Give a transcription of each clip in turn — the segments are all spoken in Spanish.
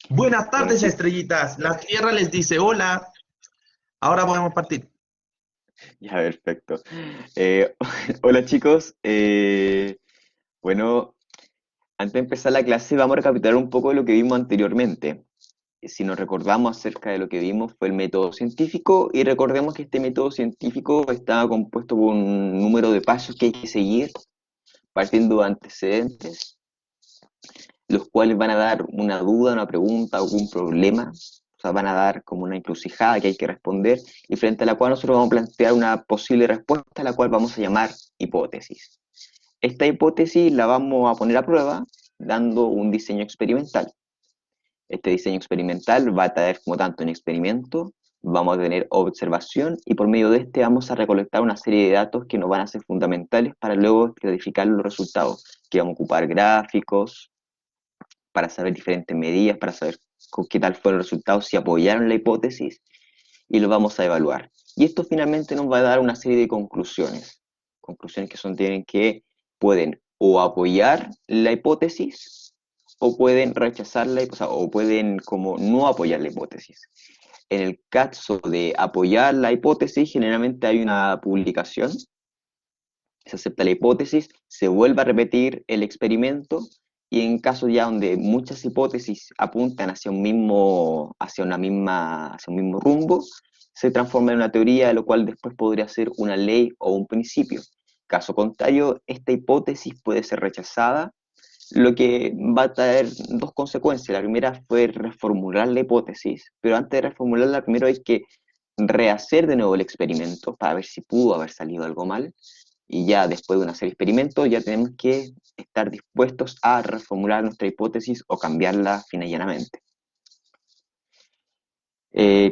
Buenas Bueno, tardes, estrellitas. La Tierra les dice hola. Ahora podemos partir. ya perfecto. Eh, hola chicos, bueno, antes de empezar la clase vamos a recapitular un poco de lo que vimos anteriormente. Si nos recordamos acerca de lo que vimos fue el método científico y recordemos que este método científico estaba compuesto por un número de pasos que hay que seguir partiendo de antecedentes, los cuales van a dar una duda, una pregunta, algún problema, o sea, van a dar como una encrucijada que hay que responder y frente a la cual nosotros vamos a plantear una posible respuesta, a la cual vamos a llamar hipótesis. Esta hipótesis la vamos a poner a prueba dando un diseño experimental. Este diseño experimental va a traer como tanto un experimento, vamos a tener observación y por medio de este vamos a recolectar una serie de datos que nos van a ser fundamentales para luego verificar los resultados, que vamos a ocupar gráficos, para saber diferentes medidas, para saber qué tal fueron los resultados, si apoyaron la hipótesis y lo vamos a evaluar. Y esto finalmente nos va a dar una serie de conclusiones, conclusiones que son tienen que pueden o apoyar la hipótesis o pueden rechazarla, o sea, o pueden como no apoyar la hipótesis. En el caso de apoyar la hipótesis, generalmente hay una publicación, se acepta la hipótesis, se vuelve a repetir el experimento y en casos ya donde muchas hipótesis apuntan hacia hacia un mismo rumbo, se transforma en una teoría, lo cual después podría ser una ley o un principio. Caso contrario, esta hipótesis puede ser rechazada, lo que va a traer dos consecuencias. La primera fue reformular la hipótesis, pero antes de reformularla, primero hay que rehacer de nuevo el experimento para ver si pudo haber salido algo mal y ya después de una serie de experimentos ya tenemos que estar dispuestos a reformular nuestra hipótesis o cambiarla fina y llanamente.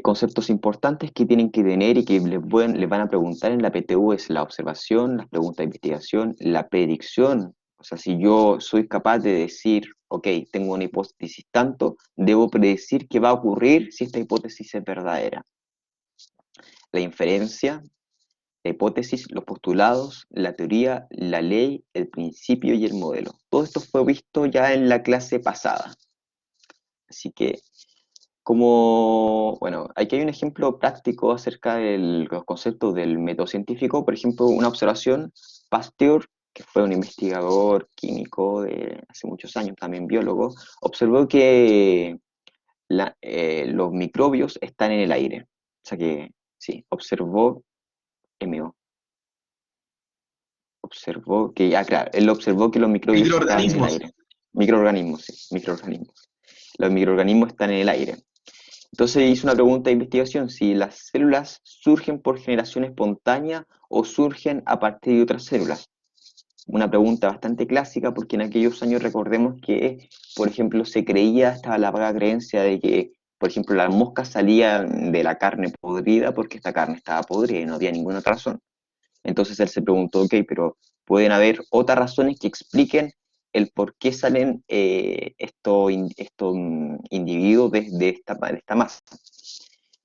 Conceptos importantes que tienen que tener y que les van a preguntar en la PTU es la observación, las preguntas de investigación, la predicción. O sea, si yo soy capaz de decir, ok, tengo una hipótesis tanto, debo predecir qué va a ocurrir si esta hipótesis es verdadera. La inferencia, la hipótesis, los postulados, la teoría, la ley, el principio y el modelo. Todo esto fue visto ya en la clase pasada. Así que, bueno, aquí hay un ejemplo práctico acerca de los conceptos del método científico. Por ejemplo, una observación, Pasteur, que fue un investigador químico de hace muchos años, también biólogo, observó que los microbios están en el aire. O sea que, sí, observó MO. Observó que, claro, él observó que los microbios estaban en el Microorganismos. aire. Microorganismos, sí, microorganismos. Los microorganismos están en el aire. Entonces hizo una pregunta de investigación, si las células surgen por generación espontánea o surgen a partir de otras células. Una pregunta bastante clásica porque en aquellos años recordemos que, por ejemplo, se creía, estaba la vaga creencia de que, por ejemplo, las moscas salían de la carne podrida porque esta carne estaba podrida y no había ninguna otra razón. Entonces él se preguntó, ok, pero pueden haber otras razones que expliquen el por qué salen estos individuos de esta masa.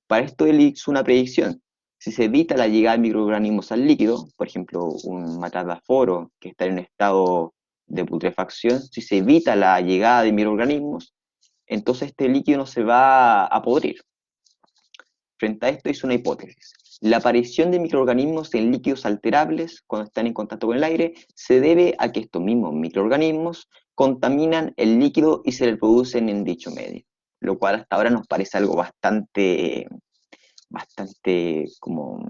Para esto él hizo una predicción. Si se evita la llegada de microorganismos al líquido, por ejemplo, un matadaforo que está en un estado de putrefacción, si se evita la llegada de microorganismos, entonces este líquido no se va a podrir. Frente a esto hizo una hipótesis. La aparición de microorganismos en líquidos alterables cuando están en contacto con el aire se debe a que estos mismos microorganismos contaminan el líquido y se reproducen en dicho medio, lo cual hasta ahora nos parece algo bastante como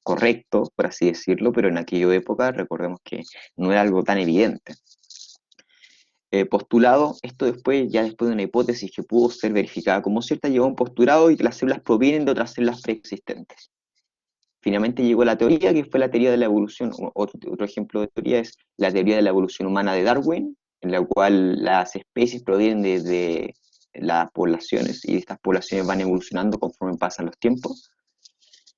correcto, por así decirlo, pero en aquella época recordemos que no era algo tan evidente. Postulado, esto después, ya después de una hipótesis que pudo ser verificada como cierta, llegó a un postulado y que las células provienen de otras células preexistentes. Finalmente llegó la teoría, que fue la teoría de la evolución. Otro ejemplo de teoría es la teoría de la evolución humana de Darwin, en la cual las especies provienen de las poblaciones y estas poblaciones van evolucionando conforme pasan los tiempos.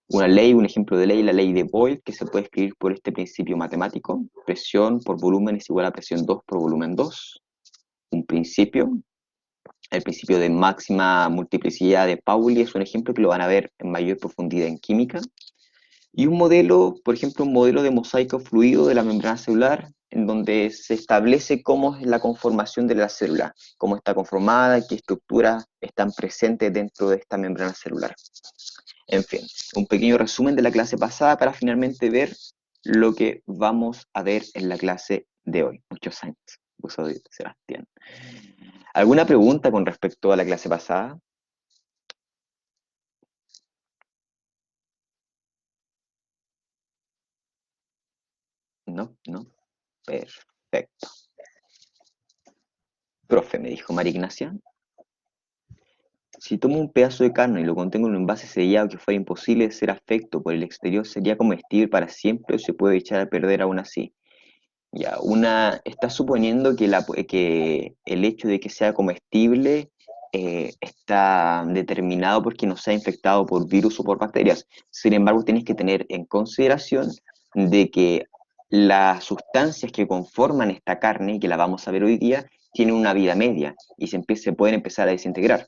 Una ley, un ejemplo de ley, la ley de Boyle, que se puede escribir por este principio matemático: presión por volumen es igual a presión 2 por volumen 2. Un principio, el principio de máxima multiplicidad de Pauli es un ejemplo que lo van a ver en mayor profundidad en química. Y un modelo, por ejemplo, un modelo de mosaico fluido de la membrana celular, en donde se establece cómo es la conformación de la célula, cómo está conformada, qué estructuras están presentes dentro de esta membrana celular. En fin, un pequeño resumen de la clase pasada para finalmente ver lo que vamos a ver en la clase de hoy. Muchos años, soy Sebastián. ¿Alguna pregunta con respecto a la clase pasada? No, no. Perfecto. Profe, me dijo María Ignacia, si tomo un pedazo de carne y lo contengo en un envase sellado que fuera imposible de ser afecto por el exterior, ¿sería comestible para siempre o se puede echar a perder aún así? Ya, está suponiendo que el hecho de que sea comestible está determinado porque no sea infectado por virus o por bacterias. Sin embargo, tienes que tener en consideración de que las sustancias que conforman esta carne, que la vamos a ver hoy día, tienen una vida media y se pueden empezar a desintegrar.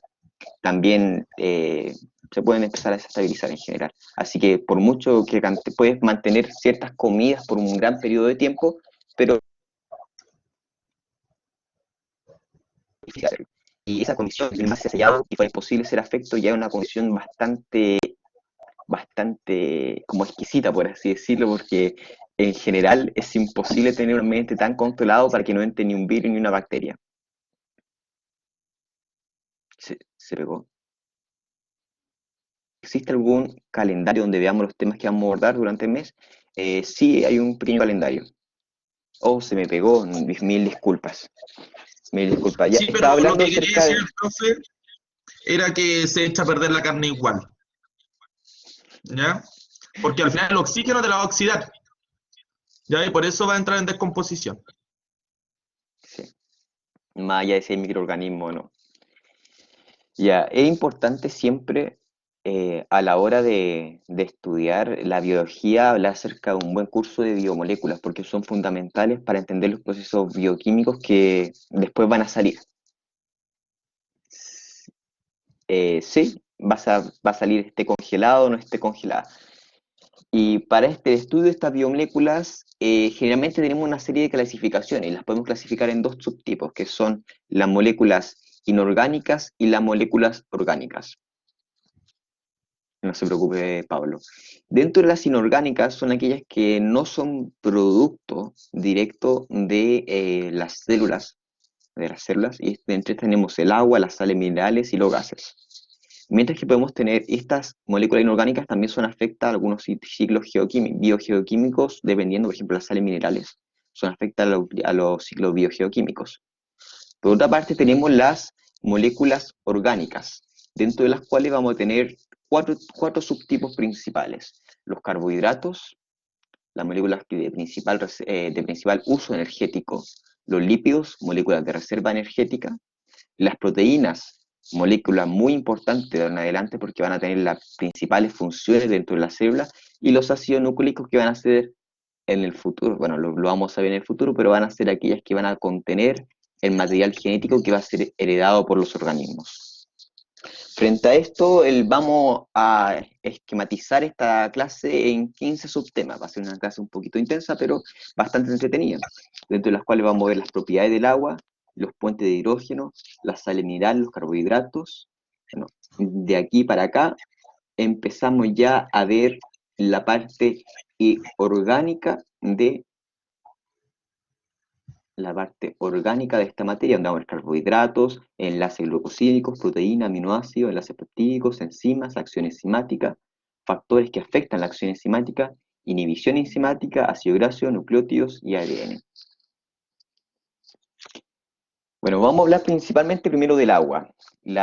También se pueden empezar a desestabilizar en general. Así que por mucho que puedes mantener ciertas comidas por un gran periodo de tiempo, pero y esa condición del envase sellado y fue imposible ser afecto ya es una condición bastante como exquisita, por así decirlo, porque en general es imposible tener un ambiente tan controlado para que no entre ni un virus ni una bacteria. Se pegó. ¿Existe algún calendario donde veamos los temas que vamos a abordar durante el mes? Sí, hay un pequeño calendario. Oh, se me pegó, mil disculpas. Mil disculpas. Ya Sí, estaba pero lo hablando que quería acerca decir de... el profe era que se echa a perder la carne igual, ¿ya? Porque al final el oxígeno te la va a oxidar, ¿ya? Y por eso va a entrar en descomposición. Sí, más allá de si hay microorganismo o no. Ya, es importante siempre a la hora de estudiar la biología hablar acerca de un buen curso de biomoléculas, porque son fundamentales para entender los procesos bioquímicos que después van a salir. Sí, va a salir esté congelado o no esté congelada. Y para este estudio de estas biomoléculas, generalmente tenemos una serie de clasificaciones y las podemos clasificar en dos subtipos, que son las moléculas inorgánicas y las moléculas orgánicas. No se preocupe, Pablo. Dentro de las inorgánicas son aquellas que no son producto directo de las células, y entre estas tenemos el agua, las sales minerales y los gases. Mientras que podemos tener estas moléculas inorgánicas también son afectas a algunos ciclos biogeoquímicos, dependiendo, por ejemplo, las sales minerales, son afectas a los ciclos biogeoquímicos. Por otra parte, tenemos las moléculas orgánicas, dentro de las cuales vamos a tener cuatro subtipos principales. Los carbohidratos, las moléculas de principal uso energético, los lípidos, moléculas de reserva energética, las proteínas, moléculas muy importantes de ahora en adelante porque van a tener las principales funciones dentro de la célula, y los ácidos nucleicos que van a ser en el futuro, bueno, lo vamos a ver en el futuro, pero van a ser aquellas que van a contener el material genético que va a ser heredado por los organismos. Frente a esto, vamos a esquematizar esta clase en 15 subtemas. Va a ser una clase un poquito intensa, pero bastante entretenida, dentro de las cuales vamos a ver las propiedades del agua, los puentes de hidrógeno, las sales minerales, los carbohidratos. Bueno, de aquí para acá empezamos ya a ver la parte orgánica de esta materia, donde vamos a ver carbohidratos, enlaces glucosídicos, proteínas, aminoácidos, enlaces peptídicos, enzimas, acción enzimática, factores que afectan la acción enzimática, inhibición enzimática, ácido graso, nucleótidos y ADN. Bueno, vamos a hablar principalmente primero del agua. El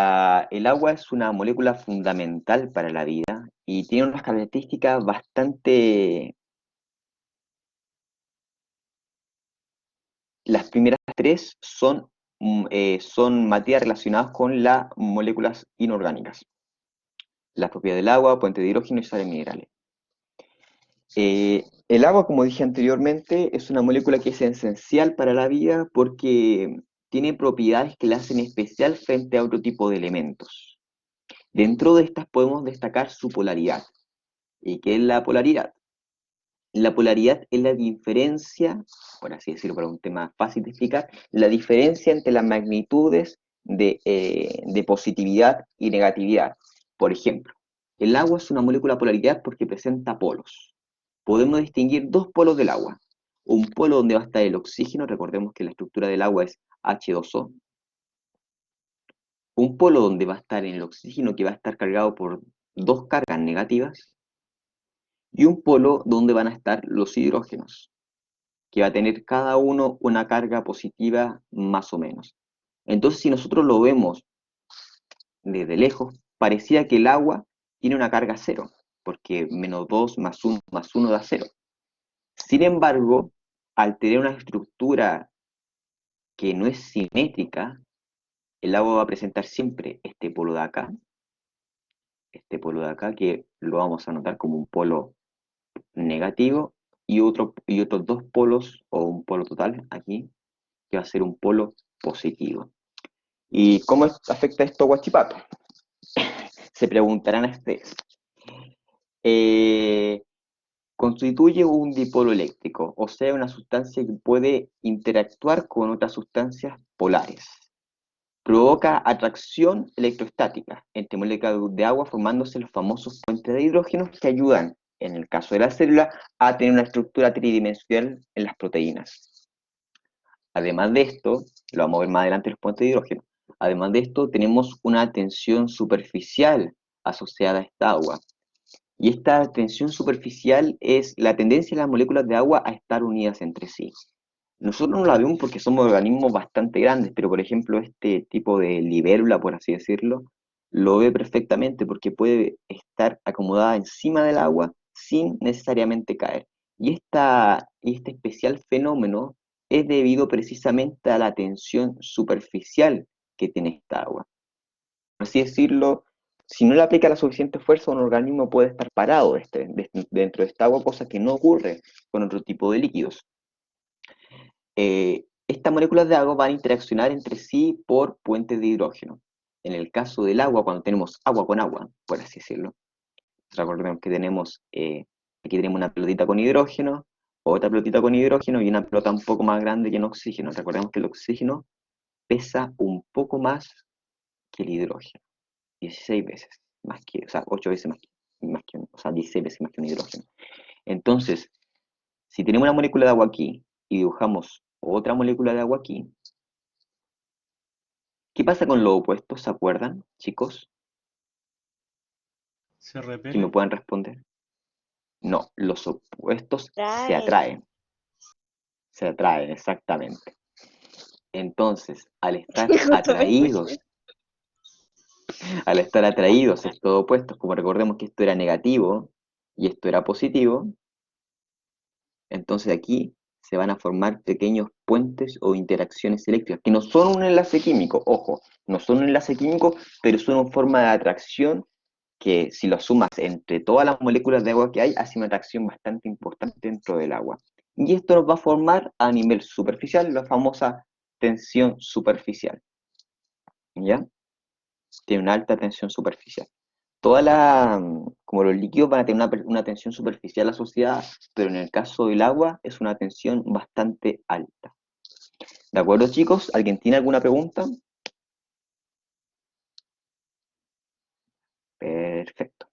agua es una molécula fundamental para la vida y tiene unas características bastante... Las primeras tres son materias relacionadas con las moléculas inorgánicas. Las propiedades del agua, puente de hidrógeno y sales minerales. El agua, como dije anteriormente, es una molécula que es esencial para la vida porque tiene propiedades que la hacen especial frente a otro tipo de elementos. Dentro de estas podemos destacar su polaridad. ¿Y qué es la polaridad? La polaridad es la diferencia, por así decirlo, para un tema fácil de explicar, la diferencia entre las magnitudes de positividad y negatividad. Por ejemplo, el agua es una molécula polaridad porque presenta polos. Podemos distinguir dos polos del agua. Un polo donde va a estar el oxígeno, recordemos que la estructura del agua es H2O. Un polo donde va a estar el oxígeno que va a estar cargado por dos cargas negativas. Y un polo donde van a estar los hidrógenos, que va a tener cada uno una carga positiva más o menos. Entonces, si nosotros lo vemos desde lejos, parecía que el agua tiene una carga cero, porque menos 2 más uno da cero. Sin embargo, al tener una estructura que no es simétrica, el agua va a presentar siempre este polo de acá, que lo vamos a anotar como un polo negativo, y otros dos polos, o un polo total aquí, que va a ser un polo positivo. ¿Y cómo afecta esto a Huachipato? Se preguntarán a ustedes. Eh, Constituye un dipolo eléctrico, o sea, una sustancia que puede interactuar con otras sustancias polares. Provoca atracción electrostática entre moléculas de agua, formándose los famosos puentes de hidrógeno que ayudan, en el caso de la célula, a tener una estructura tridimensional en las proteínas. Además de esto, lo vamos a ver más adelante los puentes de hidrógeno. Además de esto, tenemos una tensión superficial asociada a esta agua. Y esta tensión superficial es la tendencia de las moléculas de agua a estar unidas entre sí. Nosotros no la vemos porque somos organismos bastante grandes, pero por ejemplo este tipo de libélula, por así decirlo, lo ve perfectamente porque puede estar acomodada encima del agua sin necesariamente caer. Este especial fenómeno es debido precisamente a la tensión superficial que tiene esta agua. Por así decirlo, si no le aplica la suficiente fuerza, un organismo puede estar parado dentro de esta agua, cosa que no ocurre con otro tipo de líquidos. Estas moléculas de agua van a interaccionar entre sí por puentes de hidrógeno. En el caso del agua, cuando tenemos agua con agua, por así decirlo, recordemos que aquí tenemos una pelotita con hidrógeno, otra pelotita con hidrógeno y una pelota un poco más grande que en oxígeno. Recordemos que el oxígeno pesa un poco más que el hidrógeno, 16 veces más que, o sea, 8 veces o sea, 16 veces más que un hidrógeno. Entonces, si tenemos una molécula de agua aquí y dibujamos otra molécula de agua aquí, ¿qué pasa con lo opuesto? ¿Se acuerdan, chicos? Se Que me repelen. puedan responder. No, los opuestos se Traen. atraen. Se atraen, exactamente. Entonces, Justo me escuché. al estar atraídos estos opuestos, como recordemos que esto era negativo y esto era positivo, entonces aquí se van a formar pequeños puentes o interacciones eléctricas, que no son un enlace químico, ojo, no son un enlace químico, pero son una forma de atracción que si lo sumas entre todas las moléculas de agua que hay, hace una atracción bastante importante dentro del agua. Y esto nos va a formar a nivel superficial la famosa tensión superficial, ¿ya? Tiene una alta tensión superficial. Como los líquidos van a tener una tensión superficial asociada, pero en el caso del agua es una tensión bastante alta. ¿De acuerdo, chicos? ¿Alguien tiene alguna pregunta? Perfecto.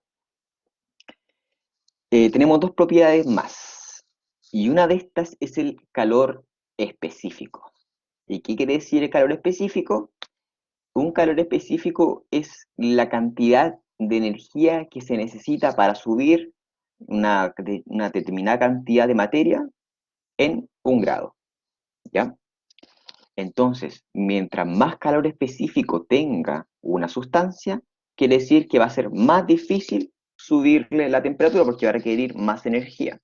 Tenemos dos propiedades más, y una de estas es el calor específico. ¿Y qué quiere decir el calor específico? Un calor específico es la cantidad de energía que se necesita para subir una determinada cantidad de materia en 1 grado, ¿ya? Entonces, mientras más calor específico tenga una sustancia, quiere decir que va a ser más difícil subirle la temperatura porque va a requerir más energía.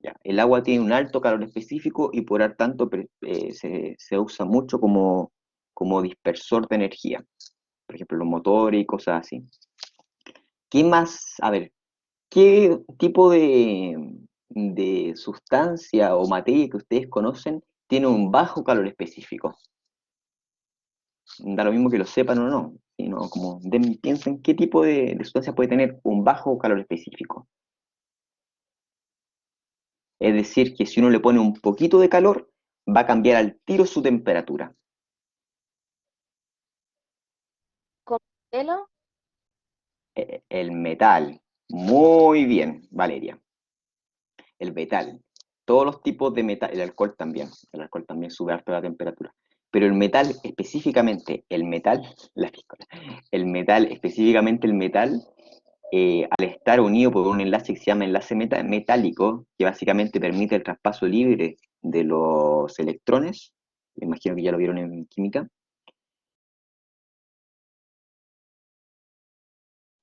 ¿Ya? El agua tiene un alto calor específico y por tanto se usa mucho como dispersor de energía. Por ejemplo, los motores y cosas así. ¿Qué más? A ver, ¿qué tipo de sustancia o materia que ustedes conocen tiene un bajo calor específico? Da lo mismo que lo sepan o no, sino como piensen qué tipo de sustancia puede tener un bajo calor específico. Es decir, que si uno le pone un poquito de calor, va a cambiar al tiro su temperatura. ¿Con hielo? El metal. Muy bien, Valeria. El metal. Todos los tipos de metal, el alcohol también sube harto la temperatura. Pero el metal, específicamente el metal, la piscola, el metal, específicamente el metal, al estar unido por un enlace que se llama enlace metálico, que básicamente permite el traspaso libre de los electrones, me imagino que ya lo vieron en química,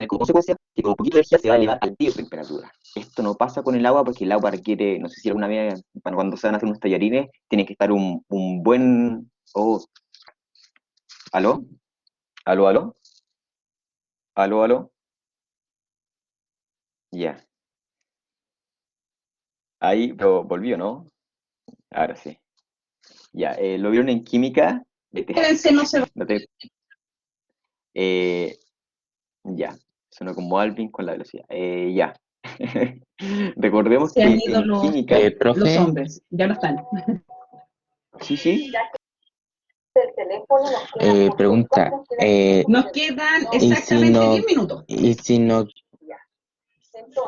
como consecuencia, que con un poquito de energía se va a elevar al tiro de temperatura. Esto no pasa con el agua porque el agua requiere, no sé si alguna vez, cuando se van a hacer unos tallarines, tiene que estar un buen... Oh, ¿aló? ¿Aló, aló? ¿Aló, aló? Ya. Ahí, pero volvió, ¿no? Ahora sí. Ya, ¿lo vieron en química? Quédense, no se va. No te- eh, ya, sonó como Alvin con la velocidad. Ya. Recordemos Se han que ido en los química, los Profe, hombres, ya no están. sí, sí, pregunta, Nos quedan ¿y si exactamente no, 10 minutos. y si no,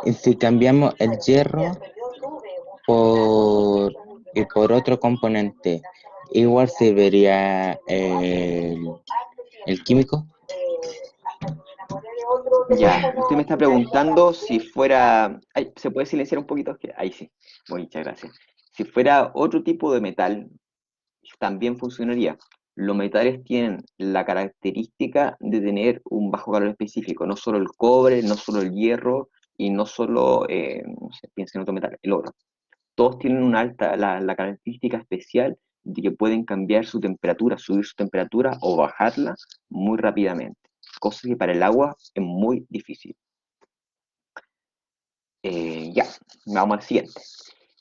y si cambiamos el hierro por, y por otro componente, igual serviría el químico? ya. Usted me está preguntando si fuera... Ay, ¿se puede silenciar un poquito? Ahí sí. Muchas gracias. Si fuera otro tipo de metal, también funcionaría. Los metales tienen la característica de tener un bajo calor específico, no solo el cobre, no solo el hierro y no solo, no sé, piensen en otro metal, el oro. Todos tienen una la característica especial de que pueden cambiar su temperatura, subir su temperatura o bajarla muy rápidamente, cosa que para el agua es muy difícil. Ya, vamos al siguiente.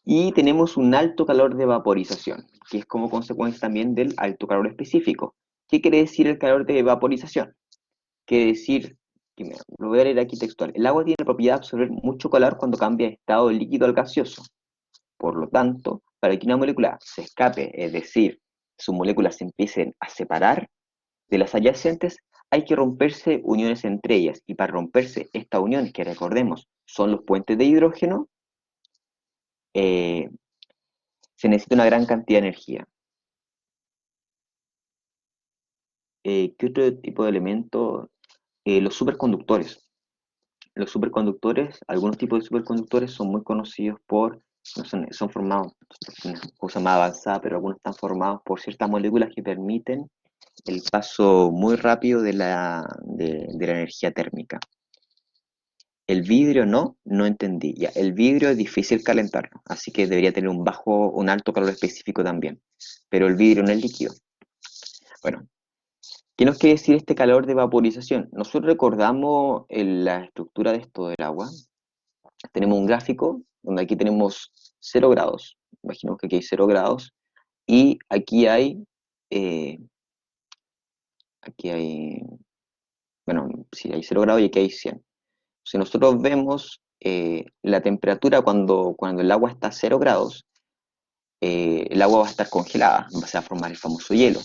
Y tenemos un alto calor de vaporización, que es como consecuencia también del alto calor específico. ¿Qué quiere decir el calor de vaporización? Quiere decir, lo voy a leer aquí textual, el agua tiene la propiedad de absorber mucho calor cuando cambia de estado de líquido al gaseoso. Por lo tanto, para que una molécula se escape, es decir, sus moléculas se empiecen a separar de las adyacentes, hay que romperse uniones entre ellas. Y para romperse estas uniones, que recordemos son los puentes de hidrógeno, eh, se necesita una gran cantidad de energía. ¿Qué otro tipo de elemento? Los superconductores. Los superconductores, algunos tipos de superconductores son muy conocidos por, no son formados, una cosa más avanzada, pero algunos están formados por ciertas moléculas que permiten el paso muy rápido de la energía térmica. El vidrio no entendí. Ya, el vidrio es difícil calentarlo, así que debería tener un alto calor específico también. Pero el vidrio no es líquido. Bueno, ¿qué nos quiere decir este calor de vaporización? Nosotros recordamos la estructura de esto del agua. Tenemos un gráfico donde aquí tenemos 0 grados. Imaginemos que aquí hay 0 grados. Y eh, aquí hay, bueno, sí, hay 0 grados y aquí hay 100. Si nosotros vemos la temperatura cuando el agua está a 0 grados, el agua va a estar congelada, se va a formar el famoso hielo.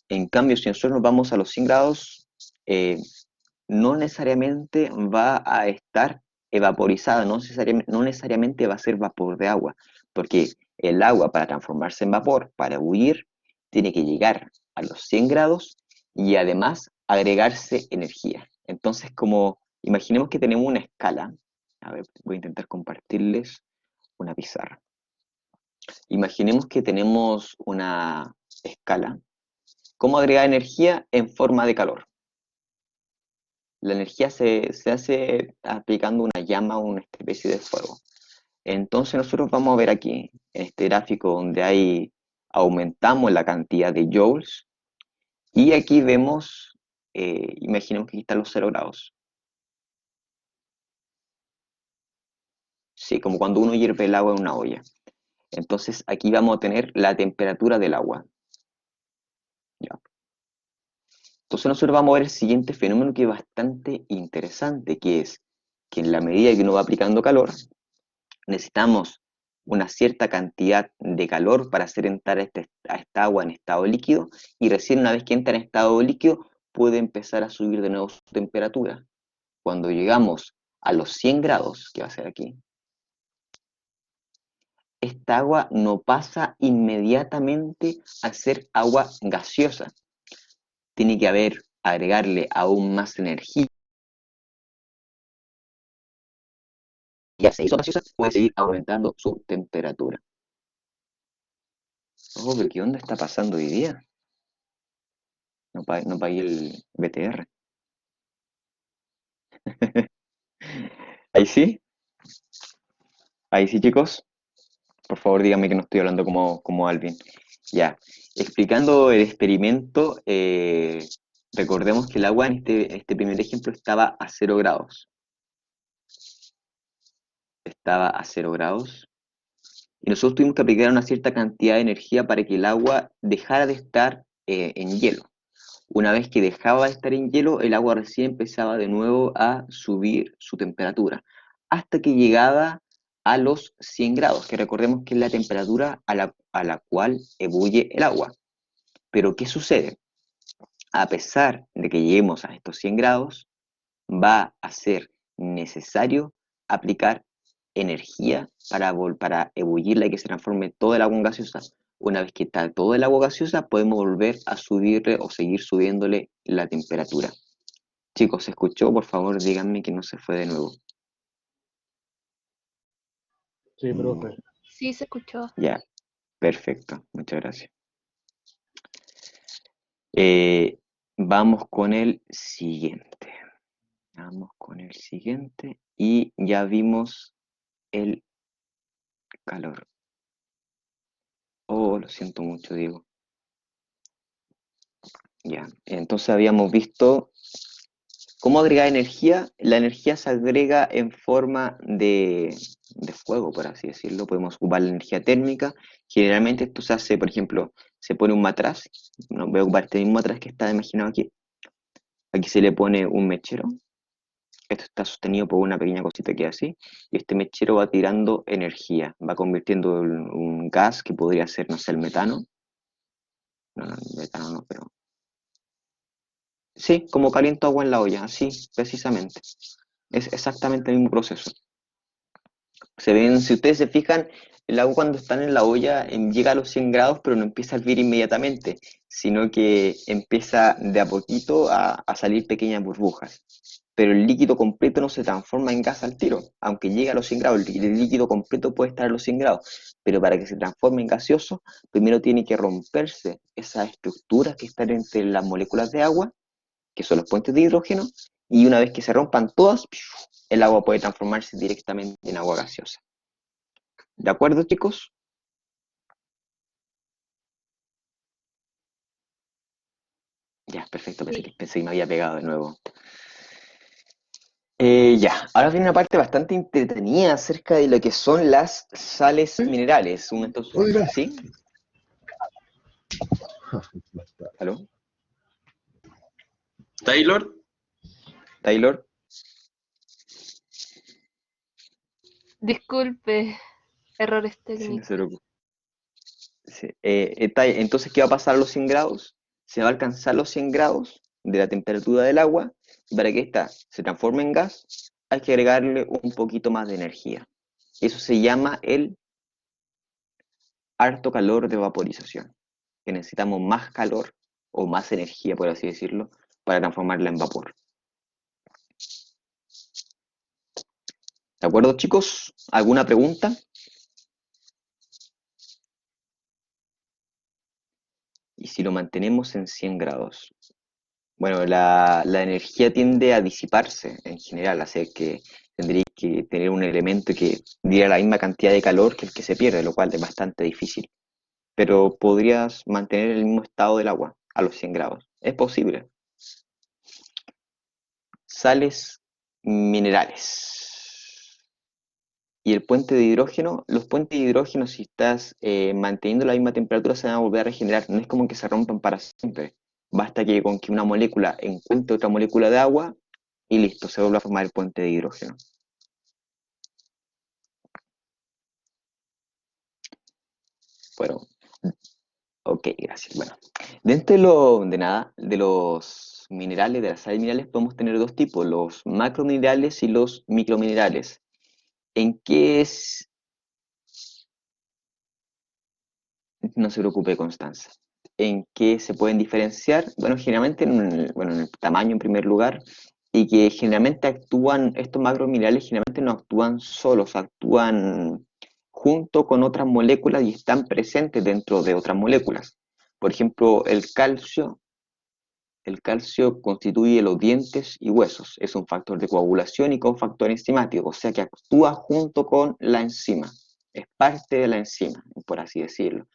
En cambio, si nosotros nos vamos a los 100 grados, no necesariamente va a estar evaporizada, no necesariamente va a ser vapor de agua, porque el agua para transformarse en vapor, para huir, tiene que llegar a los 100 grados y además agregarse energía. Entonces, como imaginemos que tenemos una escala, a ver, voy a intentar compartirles una pizarra. Imaginemos que tenemos una escala. ¿Cómo agregar energía en forma de calor? La energía se hace aplicando una llama o una especie de fuego. Entonces nosotros vamos a ver aquí, en este gráfico donde aumentamos la cantidad de joules, y aquí vemos, imaginemos que aquí están los 0 grados. Sí, como cuando uno hierve el agua en una olla. Entonces aquí vamos a tener la temperatura del agua. ¿Ya? Entonces nosotros vamos a ver el siguiente fenómeno que es bastante interesante, que es que en la medida que uno va aplicando calor, necesitamos una cierta cantidad de calor para hacer entrar a esta agua en estado líquido, y recién una vez que entra en estado líquido puede empezar a subir de nuevo su temperatura. Cuando llegamos a los 100 grados, que va a ser aquí, esta agua no pasa inmediatamente a ser agua gaseosa. Tiene que agregarle aún más energía. Ya se hizo gaseosa, puede seguir aumentando su temperatura. Oh, pero ¿qué onda está pasando hoy día? No pagué el BTR. ¿Ahí sí? ¿Ahí sí, chicos? Por favor, díganme que no estoy hablando como Alvin. Ya. Explicando el experimento, recordemos que el agua en este primer ejemplo estaba a 0 grados. Estaba a 0 grados. Y nosotros tuvimos que aplicar una cierta cantidad de energía para que el agua dejara de estar en hielo. Una vez que dejaba de estar en hielo, el agua recién empezaba de nuevo a subir su temperatura, hasta que llegaba a los 100 grados, que recordemos que es la temperatura a la cual ebulle el agua. Pero ¿qué sucede? A pesar de que lleguemos a estos 100 grados, va a ser necesario aplicar energía para ebullirla y que se transforme todo el agua en gaseosa. Una vez que está todo el agua gaseosa, podemos volver a subirle o seguir subiéndole la temperatura. Chicos, ¿se escuchó? Por favor, díganme que no se fue de nuevo. Sí, profe. Sí, se escuchó. Ya, perfecto. Muchas gracias. Vamos con el siguiente. Vamos con el siguiente. Y ya vimos el calor. Oh, lo siento mucho, Diego. Ya, entonces habíamos visto cómo agregar energía. La energía se agrega en forma de fuego, por así decirlo. Podemos ocupar la energía térmica. Generalmente esto se hace, por ejemplo, se pone un matraz. No, voy a ocupar este mismo matraz que está imaginado aquí. Aquí se le pone un mechero. Esto está sostenido por una pequeña cosita que es así. Y este mechero va tirando energía. Va convirtiendo un gas que podría ser, no sé, el metano. No, el metano no, pero... Sí, como caliento agua en la olla, así, precisamente. Es exactamente el mismo proceso. Se ven, si ustedes se fijan, el agua cuando están en la olla llega a los 100 grados, pero no empieza a hervir inmediatamente, sino que empieza de a poquito a salir pequeñas burbujas. Pero el líquido completo no se transforma en gas al tiro, aunque llegue a los 100 grados, el líquido completo puede estar a los 100 grados, pero para que se transforme en gaseoso, primero tiene que romperse esas estructuras que están entre las moléculas de agua, que son los puentes de hidrógeno, y una vez que se rompan todas, el agua puede transformarse directamente en agua gaseosa. ¿De acuerdo, chicos? Ya, perfecto, pensé que me había pegado de nuevo. Ya, ahora viene una parte bastante entretenida acerca de lo que son las sales minerales. ¿Sí? ¿Aló? Taylor, ¿Taylor? Disculpe, errores Sí, no técnicos. se preocupe. Sí. Entonces, ¿qué va a pasar a los 100 grados? Se va a alcanzar los 100 grados de la temperatura del agua, y para que ésta se transforme en gas, hay que agregarle un poquito más de energía. Eso se llama el alto calor de vaporización, que necesitamos más calor o más energía, por así decirlo, para transformarla en vapor. ¿De acuerdo, chicos? ¿Alguna pregunta? Y si lo mantenemos en 100 grados. Bueno, la energía tiende a disiparse en general, así que tendréis que tener un elemento que diera la misma cantidad de calor que el que se pierde, lo cual es bastante difícil. Pero podrías mantener el mismo estado del agua a los 100 grados. Es posible. Sales minerales. Y el puente de hidrógeno, los puentes de hidrógeno, si estás manteniendo la misma temperatura, se van a volver a regenerar. No es como que se rompan para siempre. Basta que con que una molécula encuentre otra molécula de agua y listo, se vuelve a formar el puente de hidrógeno. Bueno, ok, gracias. Bueno, dentro de los minerales, de las sales minerales, podemos tener dos tipos, los macrominerales y los microminerales. ¿En qué es? No se preocupe, Constanza. ¿En qué se pueden diferenciar? Bueno, generalmente en el tamaño en primer lugar, y que generalmente estos macrominerales generalmente no actúan solos, actúan junto con otras moléculas y están presentes dentro de otras moléculas. Por ejemplo, el calcio constituye los dientes y huesos, es un factor de coagulación y cofactor enzimático, o sea que actúa junto con la enzima, es parte de la enzima, por así decirlo.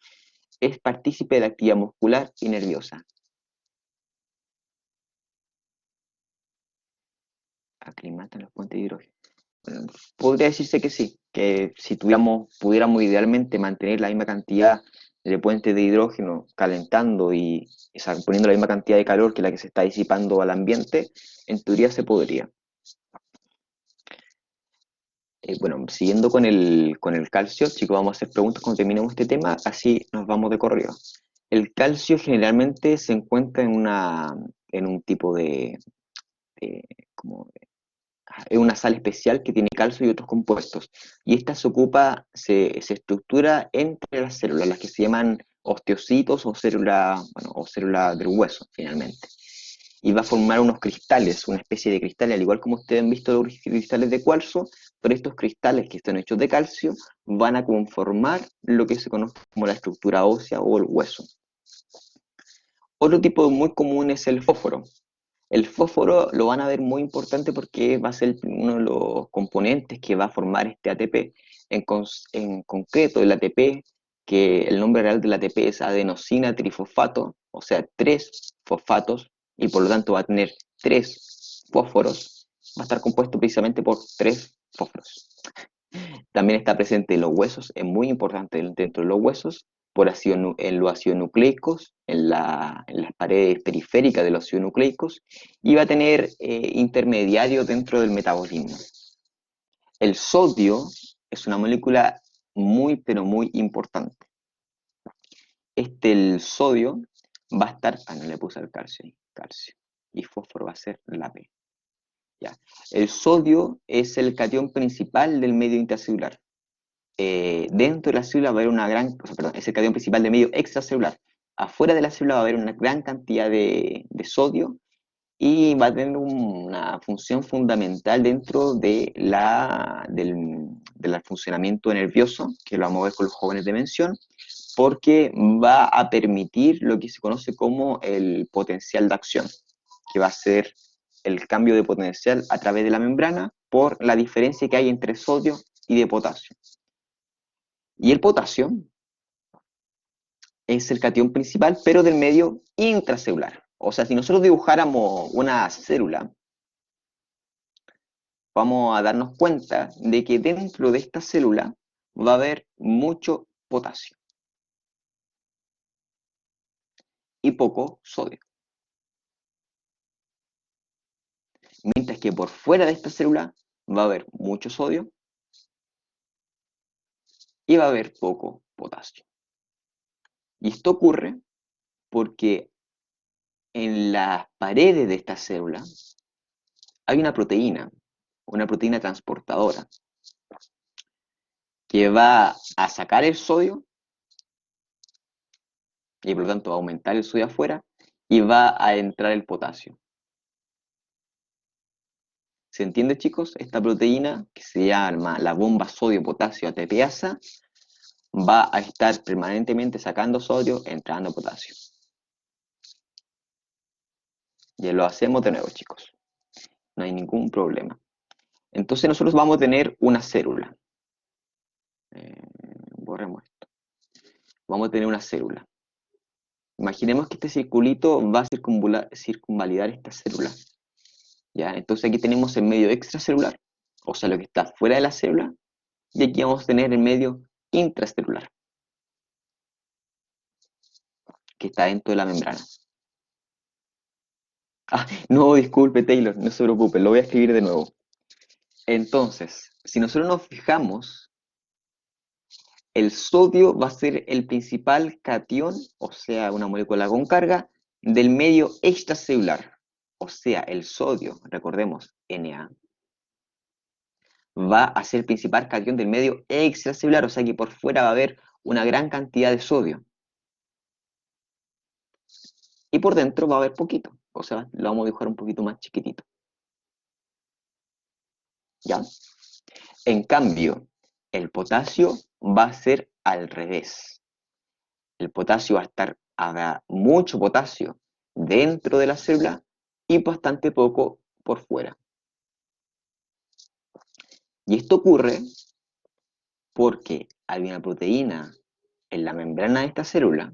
Es partícipe de la actividad muscular y nerviosa. Aclimatan los puentes de hidrógeno. Podría decirse que sí, que si pudiéramos idealmente mantener la misma cantidad de puentes de hidrógeno calentando y poniendo la misma cantidad de calor que la que se está disipando al ambiente, en teoría se podría. Bueno, siguiendo con el calcio, chicos, vamos a hacer preguntas cuando terminemos este tema, así nos vamos de corrido. El calcio generalmente se encuentra en un tipo de- como es una sal especial que tiene calcio y otros compuestos. Y esta se estructura entre las células, las que se llaman osteocitos o células del hueso, finalmente. Y va a formar unos cristales, una especie de cristales, al igual como ustedes han visto los cristales de cuarzo, pero estos cristales que están hechos de calcio van a conformar lo que se conoce como la estructura ósea o el hueso. Otro tipo muy común es el fósforo. El fósforo lo van a ver muy importante porque va a ser uno de los componentes que va a formar este ATP. En concreto, el ATP, que el nombre real del ATP es adenosina trifosfato, o sea, 3 fosfatos, y por lo tanto va a tener 3 fósforos, va a estar compuesto precisamente por 3 fósforos. También está presente en los huesos, es muy importante dentro de los huesos, en los ácidos nucleicos, en las paredes periféricas de los ácidos nucleicos, y va a tener intermediario dentro del metabolismo. El sodio es una molécula muy, pero muy importante. El sodio va a estar, no le puse el calcio ahí, calcio, y fósforo va a ser la P. Ya. El sodio es el catión principal del medio intracelular. Dentro de la célula va a haber es el catión principal del medio extracelular. Afuera de la célula va a haber una gran cantidad de sodio y va a tener una función fundamental dentro del funcionamiento nervioso, que lo vamos a ver con los jóvenes de mención, porque va a permitir lo que se conoce como el potencial de acción, que va a ser el cambio de potencial a través de la membrana por la diferencia que hay entre sodio y de potasio. Y el potasio es el catión principal, pero del medio intracelular. O sea, si nosotros dibujáramos una célula, vamos a darnos cuenta de que dentro de esta célula va a haber mucho potasio y poco sodio. Mientras que por fuera de esta célula va a haber mucho sodio y va a haber poco potasio. Y esto ocurre porque en las paredes de esta célula hay una proteína transportadora, que va a sacar el sodio y por lo tanto va a aumentar el sodio afuera y va a entrar el potasio. ¿Se entiende, chicos? Esta proteína, que se llama la bomba sodio-potasio ATPasa, va a estar permanentemente sacando sodio, entrando potasio. Y lo hacemos de nuevo, chicos. No hay ningún problema. Entonces nosotros vamos a tener una célula. Borremos esto. Vamos a tener una célula. Imaginemos que este circulito va a circunvalidar esta célula. ¿Ya? Entonces aquí tenemos el medio extracelular, o sea, lo que está fuera de la célula, y aquí vamos a tener el medio intracelular, que está dentro de la membrana. No, disculpe, Taylor, no se preocupe, lo voy a escribir de nuevo. Entonces, si nosotros nos fijamos el sodio va a ser el principal catión, o sea, una molécula con carga, del medio extracelular. O sea, el sodio, recordemos, Na, va a ser el principal catión del medio extracelular, o sea que por fuera va a haber una gran cantidad de sodio. Y por dentro va a haber poquito, o sea, lo vamos a dibujar un poquito más chiquitito. ¿Ya? En cambio, el potasio va a ser al revés. El potasio va a estar, habrá mucho potasio dentro de la célula y bastante poco por fuera. Y esto ocurre porque hay una proteína en la membrana de esta célula,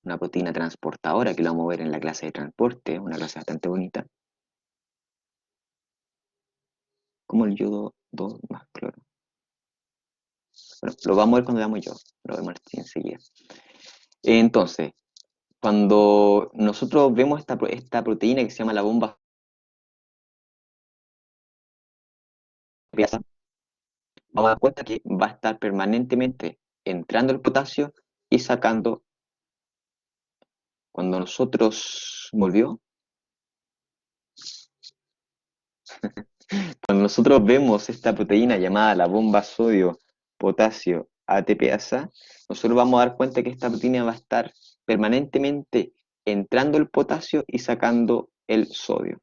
una proteína transportadora que lo vamos a ver en la clase de transporte, una clase bastante bonita, como el yodo 2 más cloro. Bueno, lo vamos a ver cuando veamos yodo, lo vemos enseguida. Entonces, cuando nosotros vemos esta proteína que se llama la bomba, vamos a dar cuenta que va a estar permanentemente entrando el potasio y sacando. Cuando nosotros volvió, cuando nosotros vemos esta proteína llamada la bomba sodio potasio ATPasa, nosotros vamos a dar cuenta que esta proteína va a estar permanentemente entrando el potasio y sacando el sodio.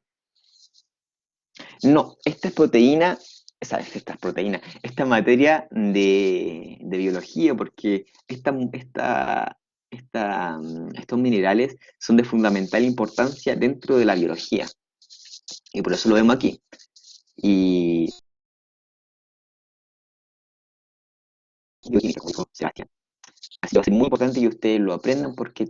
No, esta proteína, esta materia de biología, porque estos minerales son de fundamental importancia dentro de la biología. Y por eso lo vemos aquí. Y bioquímica, como dijo Sebastián. Así que va a ser muy importante que ustedes lo aprendan porque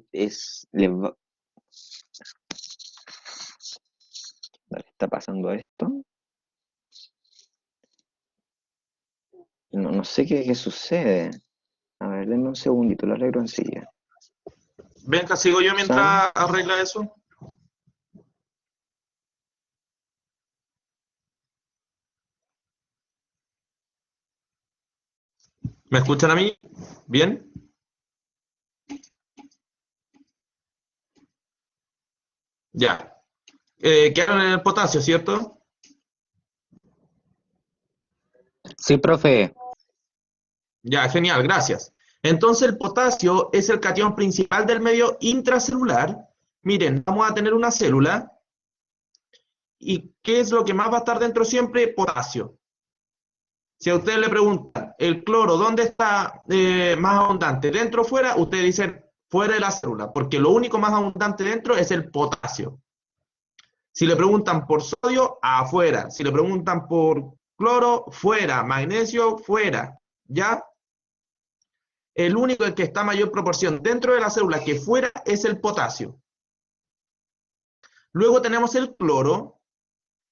está pasando esto. No sé qué sucede. A ver, denme un segundito, lo arreglo enseguida. Venga, sigo yo mientras arregla eso. ¿Me escuchan a mí? ¿Bien? Ya. Quedaron en el potasio, ¿cierto? Sí, profe. Ya, genial, gracias. Entonces el potasio es el catión principal del medio intracelular. Miren, vamos a tener una célula. ¿Y qué es lo que más va a estar dentro siempre? Potasio. Si a ustedes le preguntan, ¿el cloro dónde está más abundante? ¿Dentro o fuera? Ustedes dicen fuera de la célula, porque lo único más abundante dentro es el potasio. Si le preguntan por sodio, afuera. Si le preguntan por cloro, fuera. Magnesio, fuera. ¿Ya? El único en que está mayor proporción dentro de la célula que fuera es el potasio. Luego tenemos el cloro,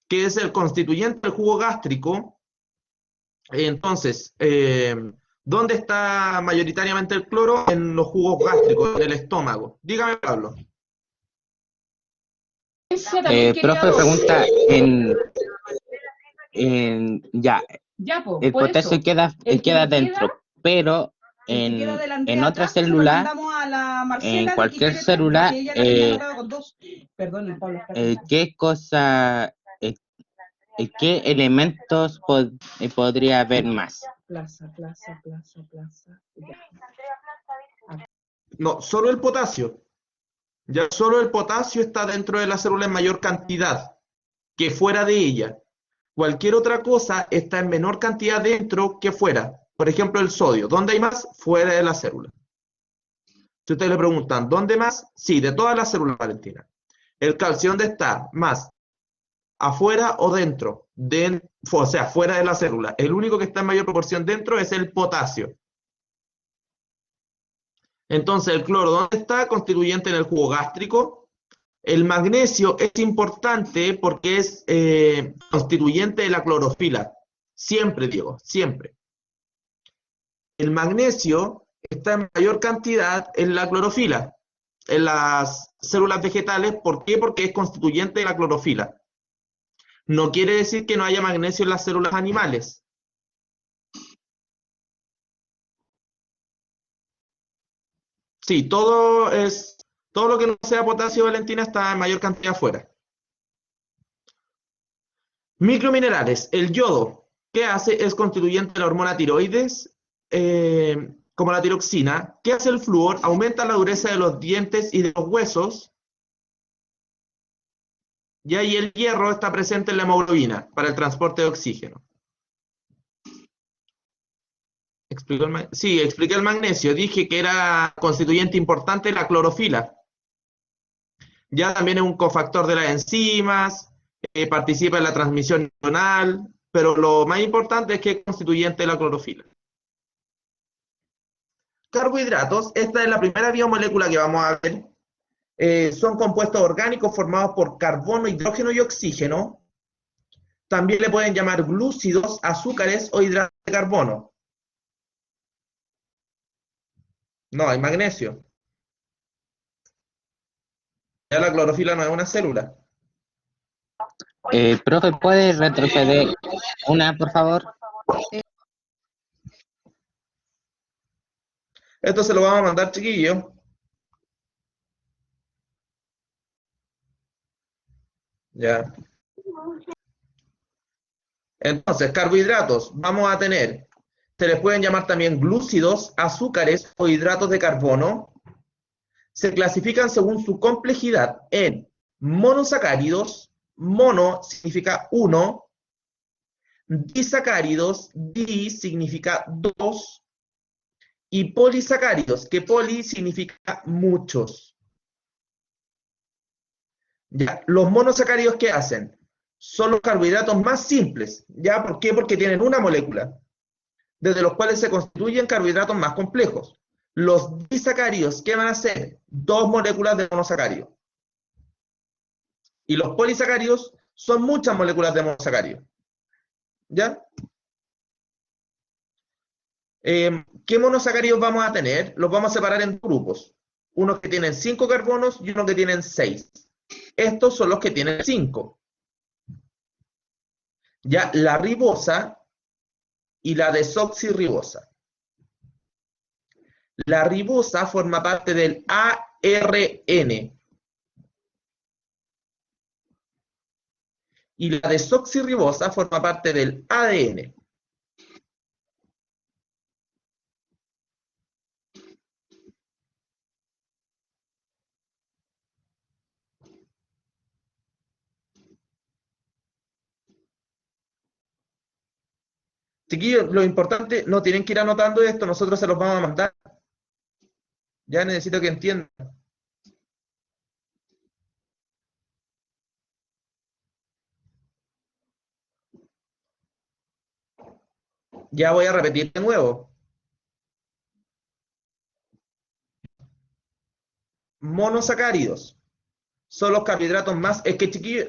que es el constituyente del jugo gástrico. Entonces, ¿dónde está mayoritariamente el cloro? En los jugos gástricos, en el estómago. Dígame, Pablo. Profe, pregunta ya, Ya, po, el por potasio eso. queda El que dentro, queda, pero el que queda delante en de otra atrás, se lo célula, mandamos a la Marcela, en de cualquier Quiquere, célula, porque ella la tenía anotada con dos. Perdón, Pablo, espérate. ¿qué cosa, qué elementos podría haber más? Plaza. Ya. No, solo el potasio. Ya solo el potasio está dentro de la célula en mayor cantidad que fuera de ella. Cualquier otra cosa está en menor cantidad dentro que fuera. Por ejemplo, el sodio. ¿Dónde hay más? Fuera de la célula. Si ustedes le preguntan, ¿dónde más? Sí, de todas las células, Valentina. El calcio, ¿dónde está? Más. ¿Afuera o dentro? O sea, fuera de la célula. El único que está en mayor proporción dentro es el potasio. Entonces, el cloro, ¿dónde está? Constituyente en el jugo gástrico. El magnesio es importante porque es constituyente de la clorofila. Siempre, Diego, siempre. El magnesio está en mayor cantidad en la clorofila, en las células vegetales. ¿Por qué? Porque es constituyente de la clorofila. No quiere decir que no haya magnesio en las células animales. Sí, todo lo que no sea potasio, Valentina, está en mayor cantidad afuera. Microminerales. El yodo, ¿qué hace? Es constituyente de la hormona tiroides, como la tiroxina. ¿Qué hace el flúor? Aumenta la dureza de los dientes y de los huesos. Y ahí el hierro está presente en la hemoglobina para el transporte de oxígeno. Sí, expliqué el magnesio. Dije que era constituyente importante de la clorofila. Ya también es un cofactor de las enzimas, participa en la transmisión neuronal, pero lo más importante es que es constituyente de la clorofila. Carbohidratos, esta es la primera biomolécula que vamos a ver. Son compuestos orgánicos formados por carbono, hidrógeno y oxígeno. También le pueden llamar glúcidos, azúcares o hidratos de carbono. No, hay magnesio. Ya la clorofila no es una célula. Profe, ¿puede retroceder una, por favor? Esto se lo vamos a mandar, chiquillos. Ya. Entonces, carbohidratos, vamos a tener, se les pueden llamar también glúcidos, azúcares o hidratos de carbono. Se clasifican según su complejidad en monosacáridos, mono significa uno, disacáridos, di significa dos, y polisacáridos, que poli significa muchos. Ya, los monosacáridos, ¿qué hacen? Son los carbohidratos más simples. ¿Ya? ¿Por qué? Porque tienen una molécula, desde los cuales se constituyen carbohidratos más complejos. Los disacáridos, ¿qué van a ser? Dos moléculas de monosacárido. Y los polisacáridos son muchas moléculas de monosacárido. ¿Ya? ¿Qué monosacáridos vamos a tener? Los vamos a separar en grupos. Unos que tienen 5 carbonos y unos que tienen 6. Estos son los que tienen 5. Ya, la ribosa y la desoxirribosa. La ribosa forma parte del ARN. Y la desoxirribosa forma parte del ADN. Chiquillos, lo importante, no tienen que ir anotando esto, nosotros se los vamos a mandar. Ya necesito que entiendan. Ya voy a repetir de nuevo. Monosacáridos son los carbohidratos más... Es que, chiquillos,